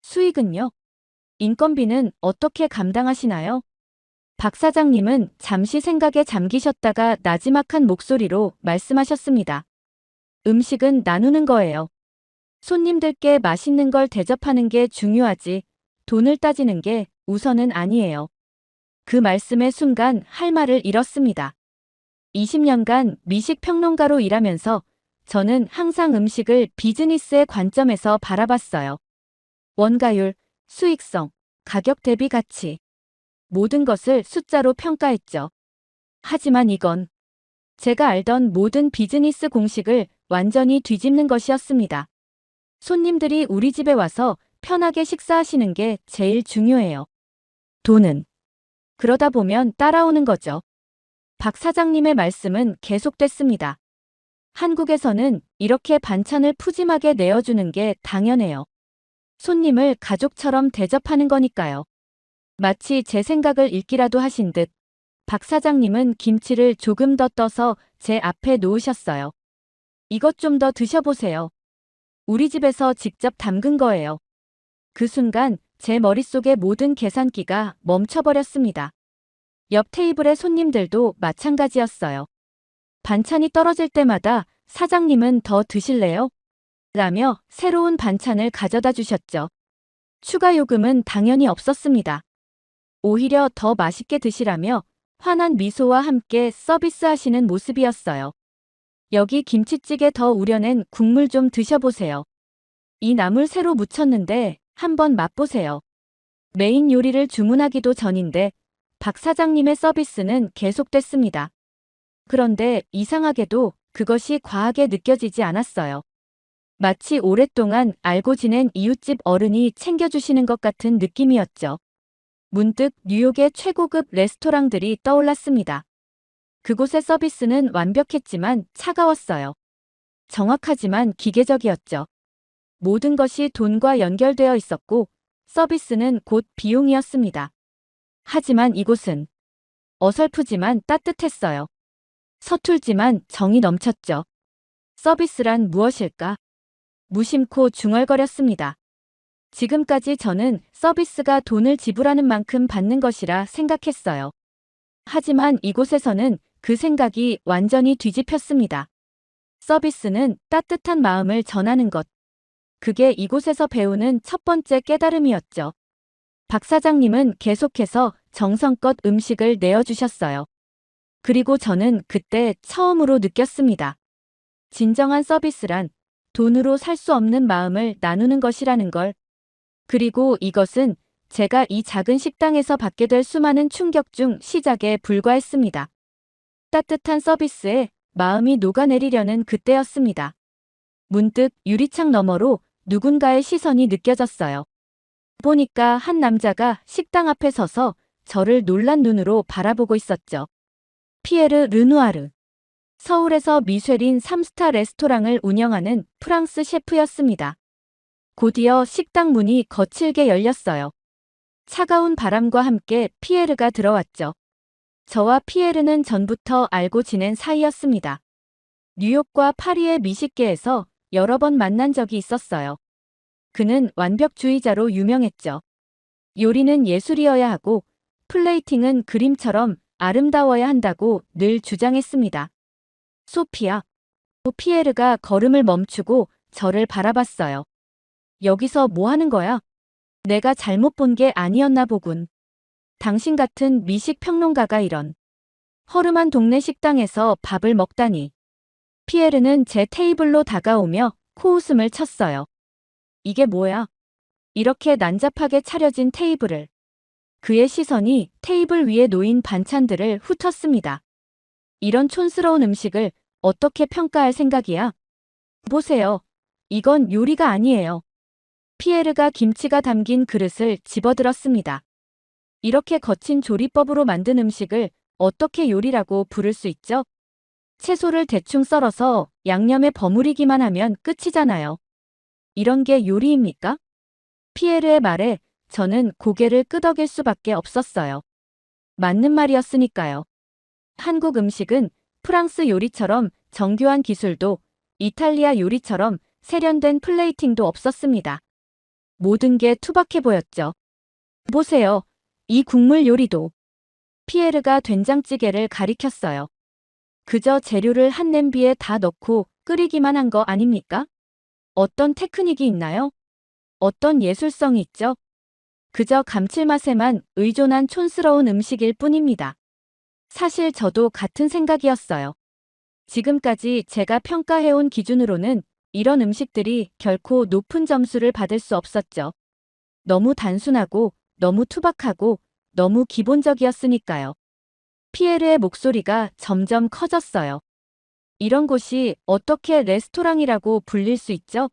수익은요? 인건비는 어떻게 감당하시나요? 박 사장님은 잠시 생각에 잠기셨다가 나지막한 목소리로 말씀하셨습니다. 음식은 나누는 거예요. 손님들께 맛있는 걸 대접하는 게 중요하지, 돈을 따지는 게 우선은 아니에요. 그 말씀의 순간 할 말을 잃었습니다. 20년간 미식 평론가로 일하면서 저는 항상 음식을 비즈니스의 관점에서 바라봤어요. 원가율, 수익성, 가격 대비 가치. 모든 것을 숫자로 평가했죠. 하지만 이건 제가 알던 모든 비즈니스 공식을 완전히 뒤집는 것이었습니다. 손님들이 우리 집에 와서 편하게 식사하시는 게 제일 중요해요. 돈은 그러다 보면 따라오는 거죠. 박 사장님의 말씀은 계속됐습니다. 한국에서는 이렇게 반찬을 푸짐하게 내어주는 게 당연해요. 손님을 가족처럼 대접하는 거니까요. 마치 제 생각을 읽기라도 하신 듯 박 사장님은 김치를 조금 더 떠서 제 앞에 놓으셨어요. 이것 좀 더 드셔보세요. 우리 집에서 직접 담근 거예요. 그 순간 제 머릿속의 모든 계산기가 멈춰버렸습니다. 옆 테이블의 손님들도 마찬가지였어요. 반찬이 떨어질 때마다 사장님은 더 드실래요? 라며 새로운 반찬을 가져다 주셨죠. 추가 요금은 당연히 없었습니다. 오히려 더 맛있게 드시라며 환한 미소와 함께 서비스하시는 모습이었어요. 여기 김치찌개 더 우려낸 국물 좀 드셔보세요. 이 나물 새로 무쳤는데 한번 맛보세요. 메인 요리를 주문하기도 전인데 박 사장님의 서비스는 계속됐습니다. 그런데 이상하게도 그것이 과하게 느껴지지 않았어요. 마치 오랫동안 알고 지낸 이웃집 어른이 챙겨주시는 것 같은 느낌이었죠. 문득 뉴욕의 최고급 레스토랑들이 떠올랐습니다. 그곳의 서비스는 완벽했지만 차가웠어요. 정확하지만 기계적이었죠. 모든 것이 돈과 연결되어 있었고 서비스는 곧 비용이었습니다. 하지만 이곳은 어설프지만 따뜻했어요. 서툴지만 정이 넘쳤죠. 서비스란 무엇일까? 무심코 중얼거렸습니다. 지금까지 저는 서비스가 돈을 지불하는 만큼 받는 것이라 생각했어요. 하지만 이곳에서는 그 생각이 완전히 뒤집혔습니다. 서비스는 따뜻한 마음을 전하는 것. 그게 이곳에서 배우는 첫 번째 깨달음이었죠. 박 사장님은 계속해서 정성껏 음식을 내어주셨어요. 그리고 저는 그때 처음으로 느꼈습니다. 진정한 서비스란 돈으로 살 수 없는 마음을 나누는 것이라는 걸. 그리고 이것은 제가 이 작은 식당에서 받게 될 수많은 충격 중 시작에 불과했습니다. 따뜻한 서비스에 마음이 녹아내리려는 그때였습니다. 문득 유리창 너머로 누군가의 시선이 느껴졌어요. 보니까 한 남자가 식당 앞에 서서 저를 놀란 눈으로 바라보고 있었죠. 피에르 르누아르. 서울에서 미쉐린 3스타 레스토랑을 운영하는 프랑스 셰프였습니다. 곧이어 식당 문이 거칠게 열렸어요. 차가운 바람과 함께 피에르가 들어왔죠. 저와 피에르는 전부터 알고 지낸 사이였습니다. 뉴욕과 파리의 미식계에서 여러 번 만난 적이 있었어요. 그는 완벽주의자로 유명했죠. 요리는 예술이어야 하고 플레이팅은 그림처럼 아름다워야 한다고 늘 주장했습니다. 소피아. 피에르가 걸음을 멈추고 저를 바라봤어요. 여기서 뭐 하는 거야? 내가 잘못 본 게 아니었나 보군. 당신 같은 미식 평론가가 이런 허름한 동네 식당에서 밥을 먹다니. 피에르는 제 테이블로 다가오며 코웃음을 쳤어요. 이게 뭐야? 이렇게 난잡하게 차려진 테이블을. 그의 시선이 테이블 위에 놓인 반찬들을 훑었습니다. 이런 촌스러운 음식을 어떻게 평가할 생각이야? 보세요. 이건 요리가 아니에요. 피에르가 김치가 담긴 그릇을 집어들었습니다. 이렇게 거친 조리법으로 만든 음식을 어떻게 요리라고 부를 수 있죠? 채소를 대충 썰어서 양념에 버무리기만 하면 끝이잖아요. 이런 게 요리입니까? 피에르의 말에 저는 고개를 끄덕일 수밖에 없었어요. 맞는 말이었으니까요. 한국 음식은 프랑스 요리처럼 정교한 기술도 이탈리아 요리처럼 세련된 플레이팅도 없었습니다. 모든 게 투박해 보였죠. 보세요. 이 국물 요리도. 피에르가 된장찌개를 가리켰어요. 그저 재료를 한 냄비에 다 넣고 끓이기만 한 거 아닙니까? 어떤 테크닉이 있나요? 어떤 예술성이 있죠? 그저 감칠맛에만 의존한 촌스러운 음식일 뿐입니다. 사실 저도 같은 생각이었어요. 지금까지 제가 평가해온 기준으로는 이런 음식들이 결코 높은 점수를 받을 수 없었죠. 너무 단순하고 너무 투박하고 너무 기본적이었으니까요. 피에르의 목소리가 점점 커졌어요. 이런 곳이 어떻게 레스토랑이라고 불릴 수 있죠?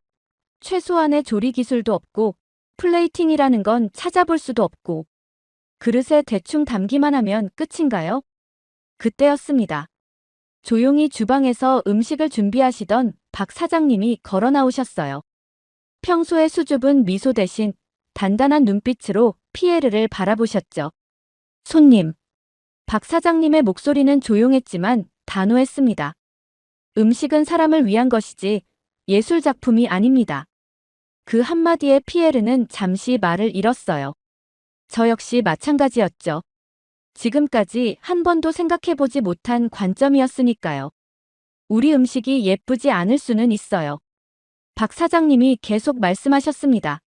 최소한의 조리 기술도 없고 플레이팅이라는 건 찾아볼 수도 없고 그릇에 대충 담기만 하면 끝인가요? 그때였습니다. 조용히 주방에서 음식을 준비하시던 박 사장님이 걸어 나오셨어요. 평소의 수줍은 미소 대신 단단한 눈빛으로 피에르를 바라보셨죠. 손님. 박 사장님의 목소리는 조용했지만 단호했습니다. 음식은 사람을 위한 것이지 예술 작품이 아닙니다. 그 한마디에 피에르는 잠시 말을 잃었어요. 저 역시 마찬가지였죠. 지금까지 한 번도 생각해보지 못한 관점이었으니까요. 우리 음식이 예쁘지 않을 수는 있어요. 박 사장님이 계속 말씀하셨습니다.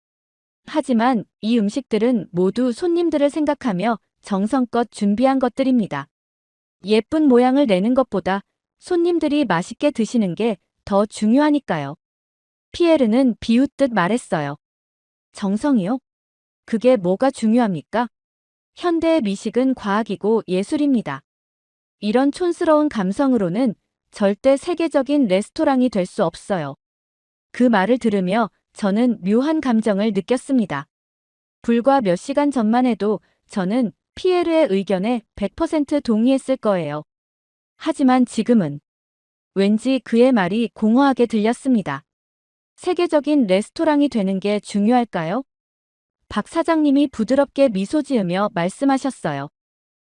하지만 이 음식들은 모두 손님들을 생각하며 정성껏 준비한 것들입니다. 예쁜 모양을 내는 것보다 손님들이 맛있게 드시는 게 더 중요하니까요. 피에르는 비웃듯 말했어요. 정성이요? 그게 뭐가 중요합니까? 현대의 미식은 과학이고 예술입니다. 이런 촌스러운 감성으로는 절대 세계적인 레스토랑이 될 수 없어요. 그 말을 들으며 저는 묘한 감정을 느꼈습니다. 불과 몇 시간 전만 해도 저는 피에르의 의견에 100% 동의했을 거예요. 하지만 지금은 왠지 그의 말이 공허하게 들렸습니다. 세계적인 레스토랑이 되는 게 중요할까요? 박 사장님이 부드럽게 미소 지으며 말씀하셨어요.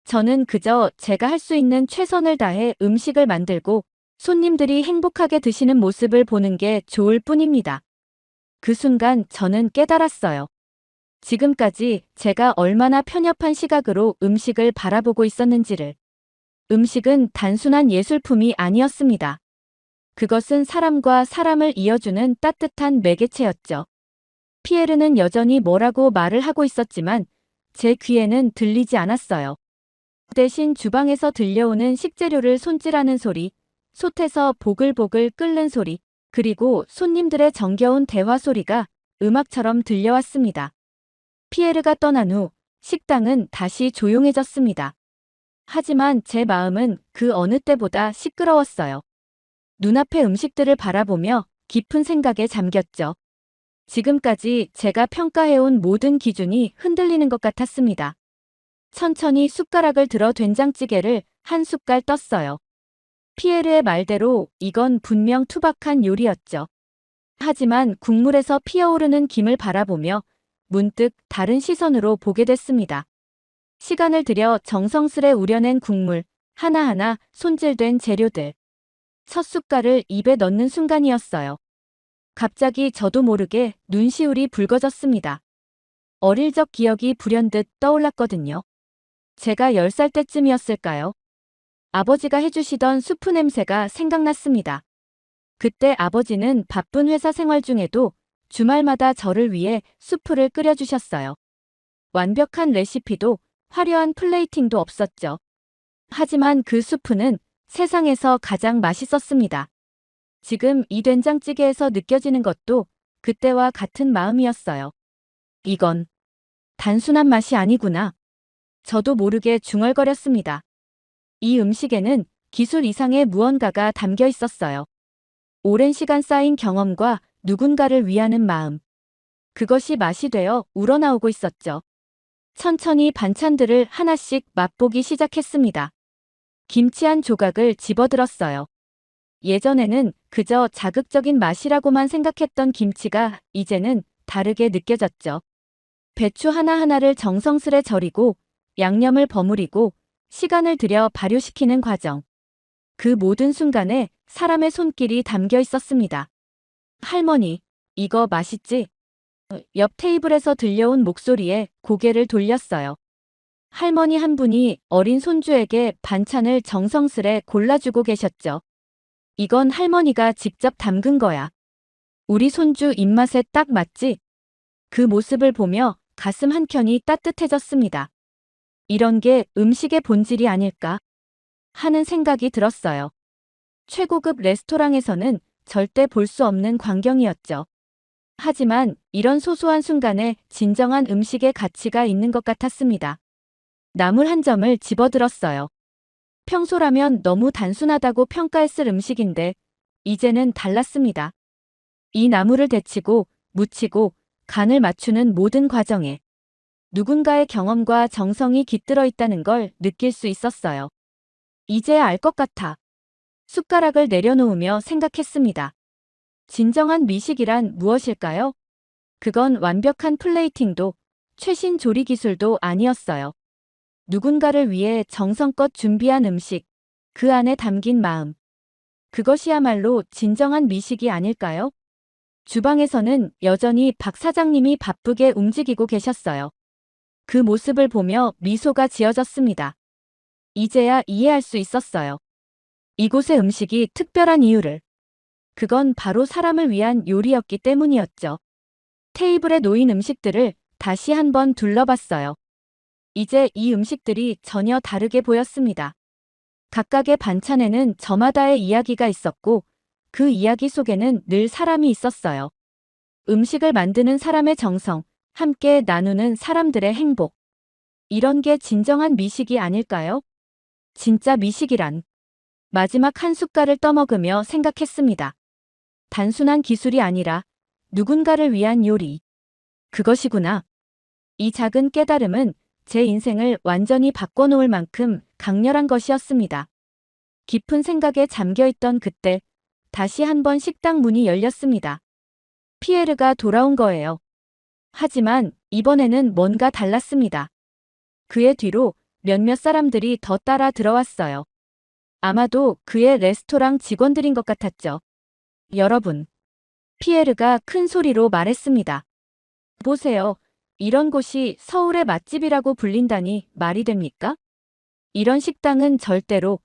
저는 그저 제가 할 수 있는 최선을 다해 음식을 만들고 손님들이 행복하게 드시는 모습을 보는 게 좋을 뿐입니다. 그 순간 저는 깨달았어요. 지금까지 제가 얼마나 편협한 시각으로 음식을 바라보고 있었는지를. 음식은 단순한 예술품이 아니었습니다. 그것은 사람과 사람을 이어주는 따뜻한 매개체였죠. 피에르는 여전히 뭐라고 말을 하고 있었지만 제 귀에는 들리지 않았어요. 대신 주방에서 들려오는 식재료를 손질하는 소리, 솥에서 보글보글 끓는 소리, 그리고 손님들의 정겨운 대화 소리가 음악처럼 들려왔습니다. 피에르가 떠난 후 식당은 다시 조용해졌습니다. 하지만 제 마음은 그 어느 때보다 시끄러웠어요. 눈앞의 음식들을 바라보며 깊은 생각에 잠겼죠. 지금까지 제가 평가해온 모든 기준이 흔들리는 것 같았습니다. 천천히 숟가락을 들어 된장찌개를 한 숟갈 떴어요. 피에르의 말대로 이건 분명 투박한 요리였죠. 하지만 국물에서 피어오르는 김을 바라보며 문득 다른 시선으로 보게 됐습니다. 시간을 들여 정성스레 우려낸 국물, 하나하나 손질된 재료들. 첫 숟갈을 입에 넣는 순간이었어요. 갑자기 저도 모르게 눈시울이 붉어졌습니다. 어릴 적 기억이 불현듯 떠올랐거든요. 제가 10살 때쯤이었을까요? 아버지가 해주시던 수프 냄새가 생각났습니다. 그때 아버지는 바쁜 회사 생활 중에도 주말마다 저를 위해 수프를 끓여주셨어요. 완벽한 레시피도 화려한 플레이팅도 없었죠. 하지만 그 수프는 세상에서 가장 맛있었습니다. 지금 이 된장찌개에서 느껴지는 것도 그때와 같은 마음이었어요. 이건 단순한 맛이 아니구나. 저도 모르게 중얼거렸습니다. 이 음식에는 기술 이상의 무언가가 담겨 있었어요. 오랜 시간 쌓인 경험과 누군가를 위하는 마음. 그것이 맛이 되어 우러나오고 있었죠. 천천히 반찬들을 하나씩 맛보기 시작했습니다. 김치 한 조각을 집어들었어요. 예전에는 그저 자극적인 맛이라고만 생각했던 김치가 이제는 다르게 느껴졌죠. 배추 하나하나를 정성스레 절이고 양념을 버무리고 시간을 들여 발효시키는 과정. 그 모든 순간에 사람의 손길이 담겨 있었습니다. 할머니, 이거 맛있지? 옆 테이블에서 들려온 목소리에 고개를 돌렸어요. 할머니 한 분이 어린 손주에게 반찬을 정성스레 골라주고 계셨죠. 이건 할머니가 직접 담근 거야. 우리 손주 입맛에 딱 맞지? 그 모습을 보며 가슴 한켠이 따뜻해졌습니다. 이런 게 음식의 본질이 아닐까 하는 생각이 들었어요. 최고급 레스토랑에서는 절대 볼 수 없는 광경이었죠. 하지만 이런 소소한 순간에 진정한 음식의 가치가 있는 것 같았습니다. 나물 한 점을 집어들었어요. 평소라면 너무 단순하다고 평가했을 음식인데 이제는 달랐습니다. 이 나물을 데치고 무치고 간을 맞추는 모든 과정에 누군가의 경험과 정성이 깃들어 있다는 걸 느낄 수 있었어요. 이제야 알 것 같아. 숟가락을 내려놓으며 생각했습니다. 진정한 미식이란 무엇일까요? 그건 완벽한 플레이팅도 최신 조리 기술도 아니었어요. 누군가를 위해 정성껏 준비한 음식, 그 안에 담긴 마음. 그것이야말로 진정한 미식이 아닐까요? 주방에서는 여전히 박 사장님이 바쁘게 움직이고 계셨어요. 그 모습을 보며 미소가 지어졌습니다. 이제야 이해할 수 있었어요. 이곳의 음식이 특별한 이유를. 그건 바로 사람을 위한 요리였기 때문이었죠. 테이블에 놓인 음식들을 다시 한번 둘러봤어요. 이제 이 음식들이 전혀 다르게 보였습니다. 각각의 반찬에는 저마다의 이야기가 있었고 그 이야기 속에는 늘 사람이 있었어요. 음식을 만드는 사람의 정성, 함께 나누는 사람들의 행복. 이런 게 진정한 미식이 아닐까요? 진짜 미식이란 마지막 한 숟갈을 떠먹으며 생각했습니다. 단순한 기술이 아니라 누군가를 위한 요리. 그것이구나. 이 작은 깨달음은 제 인생을 완전히 바꿔놓을 만큼 강렬한 것이었습니다. 깊은 생각에 잠겨있던 그때 다시 한번 식당 문이 열렸습니다. 피에르가 돌아온 거예요. 하지만 이번에는 뭔가 달랐습니다. 그의 뒤로 몇몇 사람들이 더 따라 들어왔어요. 아마도 그의 레스토랑 직원들인 것 같았죠. 여러분, 피에르가 큰 소리로 말했습니다. 보세요. 이런 곳이 서울의 맛집이라고 불린다니 말이 됩니까? 이런 식당은 절대로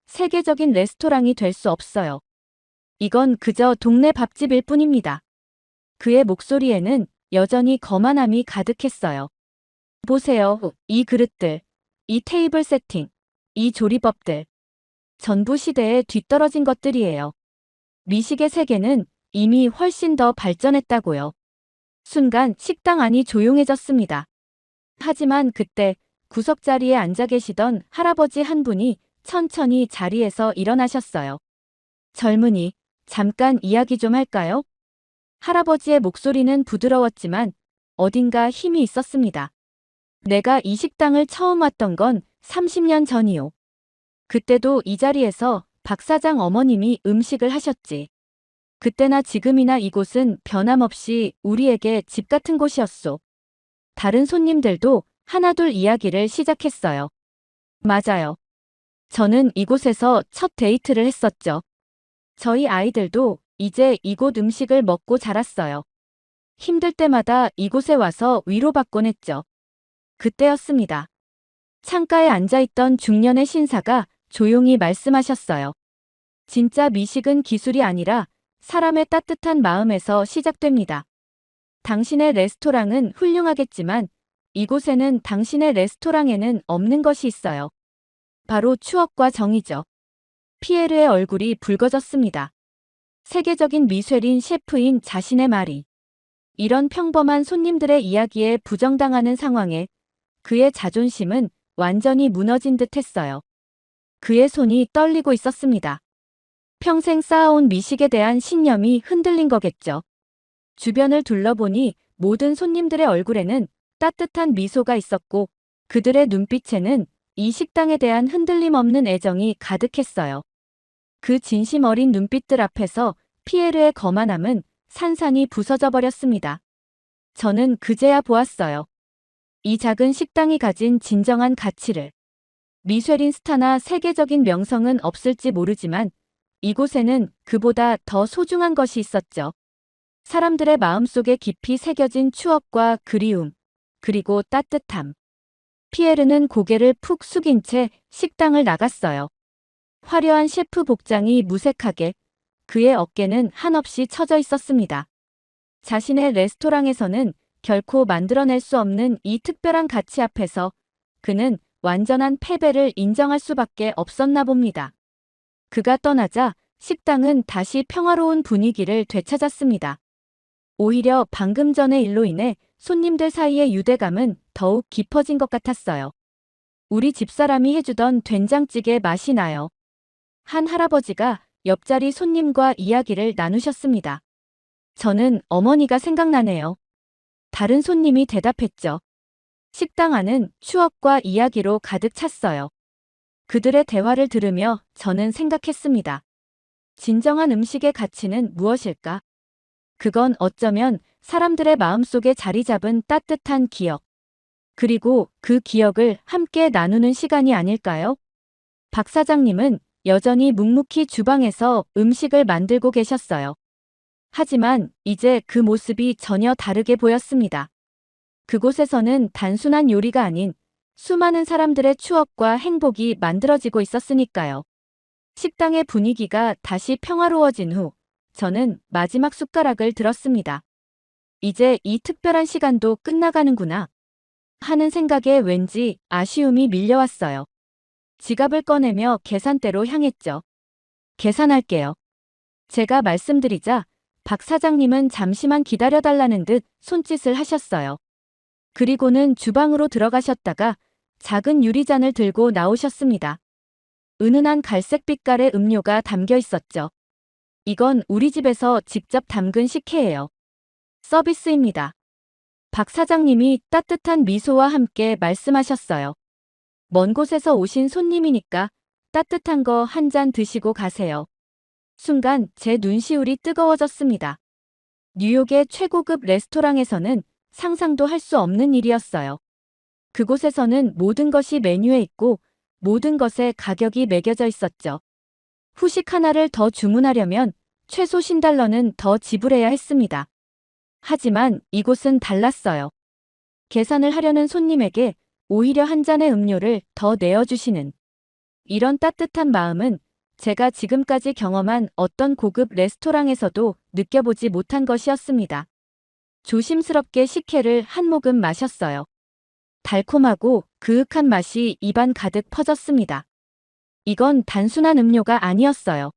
세계적인 레스토랑이 될 수 없어요. 이건 그저 동네 밥집일 뿐입니다. 그의 목소리에는 여전히 거만함이 가득했어요. 보세요. 이 그릇들, 이 테이블 세팅, 이 조리법들. 전부 시대에 뒤떨어진 것들이에요. 미식의 세계는 이미 훨씬 더 발전했다고요. 순간 식당 안이 조용해졌습니다. 하지만 그때 구석자리에 앉아 계시던 할아버지 한 분이 천천히 자리에서 일어나셨어요. 젊은이, 잠깐 이야기 좀 할까요? 할아버지의 목소리는 부드러웠지만 어딘가 힘이 있었습니다. 내가 이 식당을 처음 왔던 건 30년 전이요. 그때도 이 자리에서 박 사장 어머님이 음식을 하셨지. 그때나 지금이나 이곳은 변함없이 우리에게 집 같은 곳이었소. 다른 손님들도 하나둘 이야기를 시작했어요. 맞아요. 저는 이곳에서 첫 데이트를 했었죠. 저희 아이들도 이제 이곳 음식을 먹고 자랐어요. 힘들 때마다 이곳에 와서 위로받곤 했죠. 그때였습니다. 창가에 앉아있던 중년의 신사가 조용히 말씀하셨어요. 진짜 미식은 기술이 아니라 사람의 따뜻한 마음에서 시작됩니다. 당신의 레스토랑은 훌륭하겠지만 이곳에는 당신의 레스토랑에는 없는 것이 있어요. 바로 추억과 정이죠. 피에르의 얼굴이 붉어졌습니다. 세계적인 미쉐린 셰프인 자신의 말이 이런 평범한 손님들의 이야기에 부정당하는 상황에 그의 자존심은 완전히 무너진 듯 했어요. 그의 손이 떨리고 있었습니다. 평생 쌓아온 미식에 대한 신념이 흔들린 거겠죠. 주변을 둘러보니 모든 손님들의 얼굴에는 따뜻한 미소가 있었고 그들의 눈빛에는 이 식당에 대한 흔들림 없는 애정이 가득했어요. 그 진심 어린 눈빛들 앞에서 피에르의 거만함은 산산이 부서져 버렸습니다. 저는 그제야 보았어요. 이 작은 식당이 가진 진정한 가치를. 미쉐린 스타나 세계적인 명성은 없을지 모르지만 이곳에는 그보다 더 소중한 것이 있었죠. 사람들의 마음속에 깊이 새겨진 추억과 그리움, 그리고 따뜻함. 피에르는 고개를 푹 숙인 채 식당을 나갔어요. 화려한 셰프 복장이 무색하게 그의 어깨는 한없이 처져 있었습니다. 자신의 레스토랑에서는 결코 만들어낼 수 없는 이 특별한 가치 앞에서 그는 완전한 패배를 인정할 수밖에 없었나 봅니다. 그가 떠나자 식당은 다시 평화로운 분위기를 되찾았습니다. 오히려 방금 전의 일로 인해 손님들 사이의 유대감은 더욱 깊어진 것 같았어요. 우리 집사람이 해주던 된장찌개 맛이 나요. 한 할아버지가 옆자리 손님과 이야기를 나누셨습니다. 저는 어머니가 생각나네요. 다른 손님이 대답했죠. 식당 안은 추억과 이야기로 가득 찼어요. 그들의 대화를 들으며 저는 생각했습니다. 진정한 음식의 가치는 무엇일까? 그건 어쩌면 사람들의 마음속에 자리 잡은 따뜻한 기억, 그리고 그 기억을 함께 나누는 시간이 아닐까요? 박 사장님은 여전히 묵묵히 주방에서 음식을 만들고 계셨어요. 하지만 이제 그 모습이 전혀 다르게 보였습니다. 그곳에서는 단순한 요리가 아닌 수많은 사람들의 추억과 행복이 만들어지고 있었으니까요. 식당의 분위기가 다시 평화로워진 후 저는 마지막 숟가락을 들었습니다. 이제 이 특별한 시간도 끝나가는구나 하는 생각에 왠지 아쉬움이 밀려왔어요. 지갑을 꺼내며 계산대로 향했죠. 계산할게요. 제가 말씀드리자 박 사장님은 잠시만 기다려달라는 듯 손짓을 하셨어요. 그리고는 주방으로 들어가셨다가 작은 유리잔을 들고 나오셨습니다. 은은한 갈색 빛깔의 음료가 담겨 있었죠. 이건 우리 집에서 직접 담근 식혜예요. 서비스입니다. 박 사장님이 따뜻한 미소와 함께 말씀하셨어요. 먼 곳에서 오신 손님이니까 따뜻한 거 한 잔 드시고 가세요. 순간 제 눈시울이 뜨거워졌습니다. 뉴욕의 최고급 레스토랑에서는 상상도 할 수 없는 일이었어요. 그곳에서는 모든 것이 메뉴에 있고 모든 것에 가격이 매겨져 있었죠. 후식 하나를 더 주문하려면 최소 $10는 더 지불해야 했습니다. 하지만 이곳은 달랐어요. 계산을 하려는 손님에게 오히려 한 잔의 음료를 더 내어주시는 이런 따뜻한 마음은 제가 지금까지 경험한 어떤 고급 레스토랑에서도 느껴보지 못한 것이었습니다. 조심스럽게 식혜를 한 모금 마셨어요. 달콤하고 그윽한 맛이 입안 가득 퍼졌습니다. 이건 단순한 음료가 아니었어요.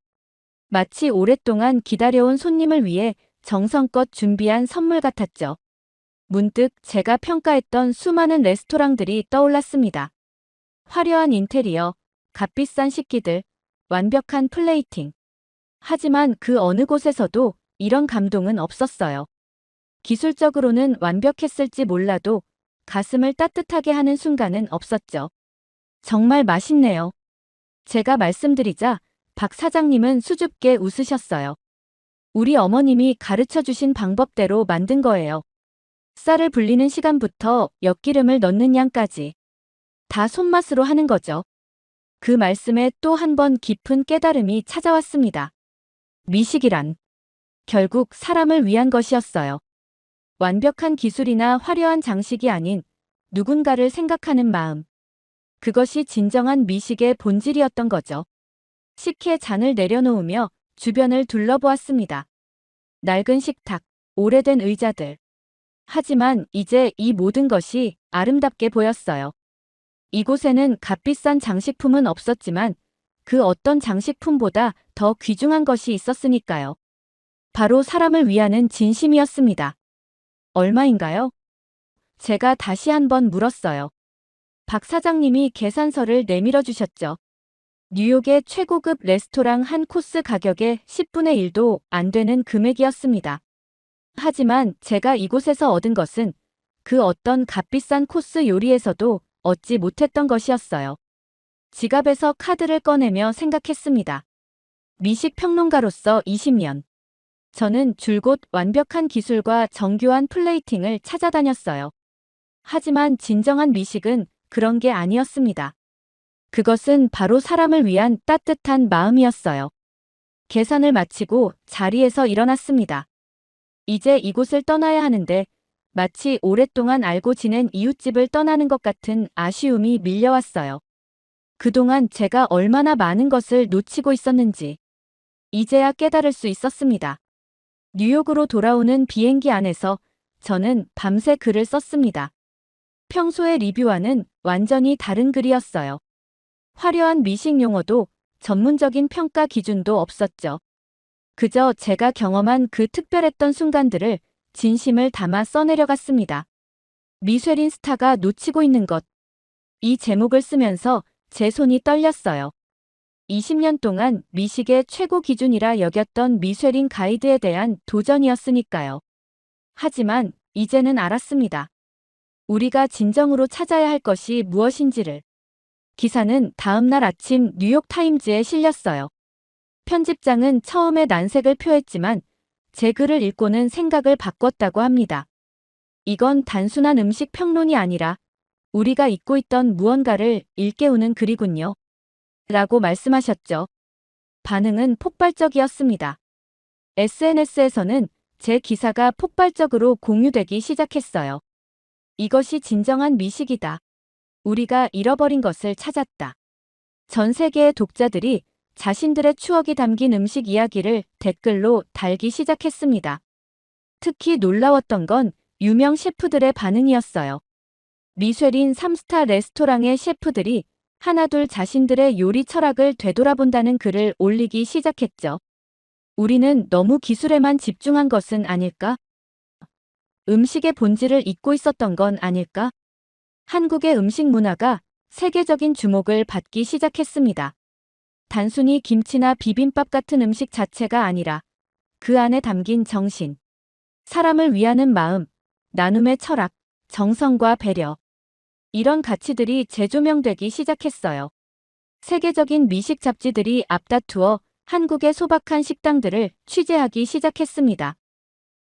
마치 오랫동안 기다려온 손님을 위해 정성껏 준비한 선물 같았죠. 문득 제가 평가했던 수많은 레스토랑들이 떠올랐습니다. 화려한 인테리어, 값비싼 식기들, 완벽한 플레이팅. 하지만 그 어느 곳에서도 이런 감동은 없었어요. 기술적으로는 완벽했을지 몰라도 가슴을 따뜻하게 하는 순간은 없었죠. 정말 맛있네요. 제가 말씀드리자 박 사장님은 수줍게 웃으셨어요. 우리 어머님이 가르쳐 주신 방법대로 만든 거예요. 쌀을 불리는 시간부터 엿기름을 넣는 양까지 다 손맛으로 하는 거죠. 그 말씀에 또 한 번 깊은 깨달음이 찾아왔습니다. 미식이란 결국 사람을 위한 것이었어요. 완벽한 기술이나 화려한 장식이 아닌 누군가를 생각하는 마음. 그것이 진정한 미식의 본질이었던 거죠. 식혜 잔을 내려놓으며 주변을 둘러보았습니다. 낡은 식탁, 오래된 의자들. 하지만 이제 이 모든 것이 아름답게 보였어요. 이곳에는 값비싼 장식품은 없었지만 그 어떤 장식품보다 더 귀중한 것이 있었으니까요. 바로 사람을 위하는 진심이었습니다. 얼마인가요? 제가 다시 한번 물었어요. 박 사장님이 계산서를 내밀어 주셨죠. 뉴욕의 최고급 레스토랑 한 코스 가격의 10분의 1도 안 되는 금액이었습니다. 하지만 제가 이곳에서 얻은 것은 그 어떤 값비싼 코스 요리에서도 얻지 못했던 것이었어요. 지갑에서 카드를 꺼내며 생각했습니다. 미식 평론가로서 20년. 저는 줄곧 완벽한 기술과 정교한 플레이팅을 찾아다녔어요. 하지만 진정한 미식은 그런 게 아니었습니다. 그것은 바로 사람을 위한 따뜻한 마음이었어요. 계산을 마치고 자리에서 일어났습니다. 이제 이곳을 떠나야 하는데 마치 오랫동안 알고 지낸 이웃집을 떠나는 것 같은 아쉬움이 밀려왔어요. 그동안 제가 얼마나 많은 것을 놓치고 있었는지 이제야 깨달을 수 있었습니다. 뉴욕으로 돌아오는 비행기 안에서 저는 밤새 글을 썼습니다. 평소의 리뷰와는 완전히 다른 글이었어요. 화려한 미식 용어도 전문적인 평가 기준도 없었죠. 그저 제가 경험한 그 특별했던 순간들을 진심을 담아 써내려갔습니다. 미쉐린 스타가 놓치고 있는 것. 이 제목을 쓰면서 제 손이 떨렸어요. 20년 동안 미식의 최고 기준이라 여겼던 미쉐린 가이드에 대한 도전이었으니까요. 하지만 이제는 알았습니다. 우리가 진정으로 찾아야 할 것이 무엇인지를. 기사는 다음날 아침 뉴욕타임즈에 실렸어요. 편집장은 처음에 난색을 표했지만 제 글을 읽고는 생각을 바꿨다고 합니다. 이건 단순한 음식 평론이 아니라 우리가 잊고 있던 무언가를 일깨우는 글이군요. 라고 말씀하셨죠. 반응은 폭발적이었습니다. SNS에서는 제 기사가 폭발적으로 공유되기 시작했어요. 이것이 진정한 미식이다. 우리가 잃어버린 것을 찾았다. 전 세계의 독자들이 자신들의 추억이 담긴 음식 이야기를 댓글로 달기 시작했습니다. 특히 놀라웠던 건 유명 셰프들의 반응이었어요. 미쉐린 3스타 레스토랑의 셰프들이 하나둘 자신들의 요리 철학을 되돌아본다는 글을 올리기 시작했죠. 우리는 너무 기술에만 집중한 것은 아닐까? 음식의 본질을 잊고 있었던 건 아닐까? 한국의 음식 문화가 세계적인 주목을 받기 시작했습니다. 단순히 김치나 비빔밥 같은 음식 자체가 아니라 그 안에 담긴 정신, 사람을 위하는 마음, 나눔의 철학, 정성과 배려. 이런 가치들이 재조명되기 시작했어요. 세계적인 미식 잡지들이 앞다투어 한국의 소박한 식당들을 취재하기 시작했습니다.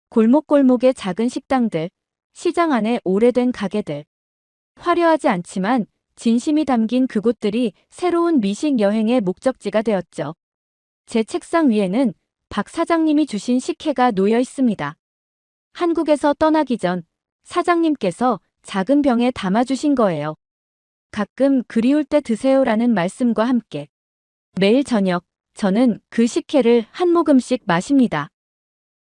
골목골목의 작은 식당들, 시장 안의 오래된 가게들. 화려하지 않지만 진심이 담긴 그곳들이 새로운 미식 여행의 목적지가 되었죠. 제 책상 위에는 박 사장님이 주신 식혜가 놓여 있습니다. 한국에서 떠나기 전 사장님께서 작은 병에 담아주신 거예요. 가끔 그리울 때 드세요라는 말씀과 함께 매일 저녁 저는 그 식혜를 한 모금씩 마십니다.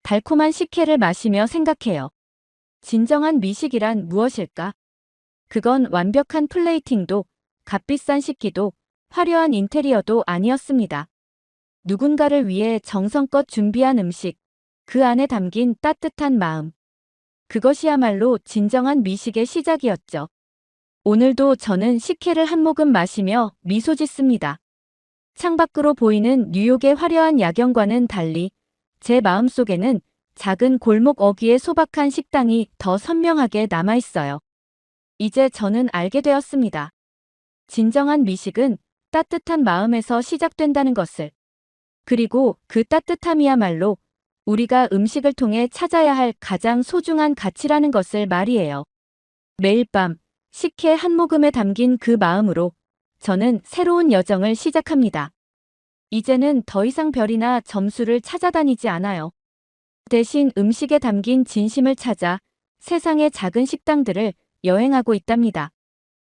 달콤한 식혜를 마시며 생각해요. 진정한 미식이란 무엇일까? 그건 완벽한 플레이팅도, 값비싼 식기도, 화려한 인테리어도 아니었습니다. 누군가를 위해 정성껏 준비한 음식, 그 안에 담긴 따뜻한 마음. 그것이야말로 진정한 미식의 시작이었죠. 오늘도 저는 식혜를 한 모금 마시며 미소 짓습니다. 창밖으로 보이는 뉴욕의 화려한 야경과는 달리 제 마음속에는 작은 골목 어귀의 소박한 식당이 더 선명하게 남아있어요. 이제 저는 알게 되었습니다. 진정한 미식은 따뜻한 마음에서 시작된다는 것을. 그리고 그 따뜻함이야말로 우리가 음식을 통해 찾아야 할 가장 소중한 가치라는 것을 말이에요. 매일 밤 식혜 한 모금에 담긴 그 마음으로 저는 새로운 여정을 시작합니다. 이제는 더 이상 별이나 점수를 찾아다니지 않아요. 대신 음식에 담긴 진심을 찾아 세상의 작은 식당들을 여행하고 있답니다.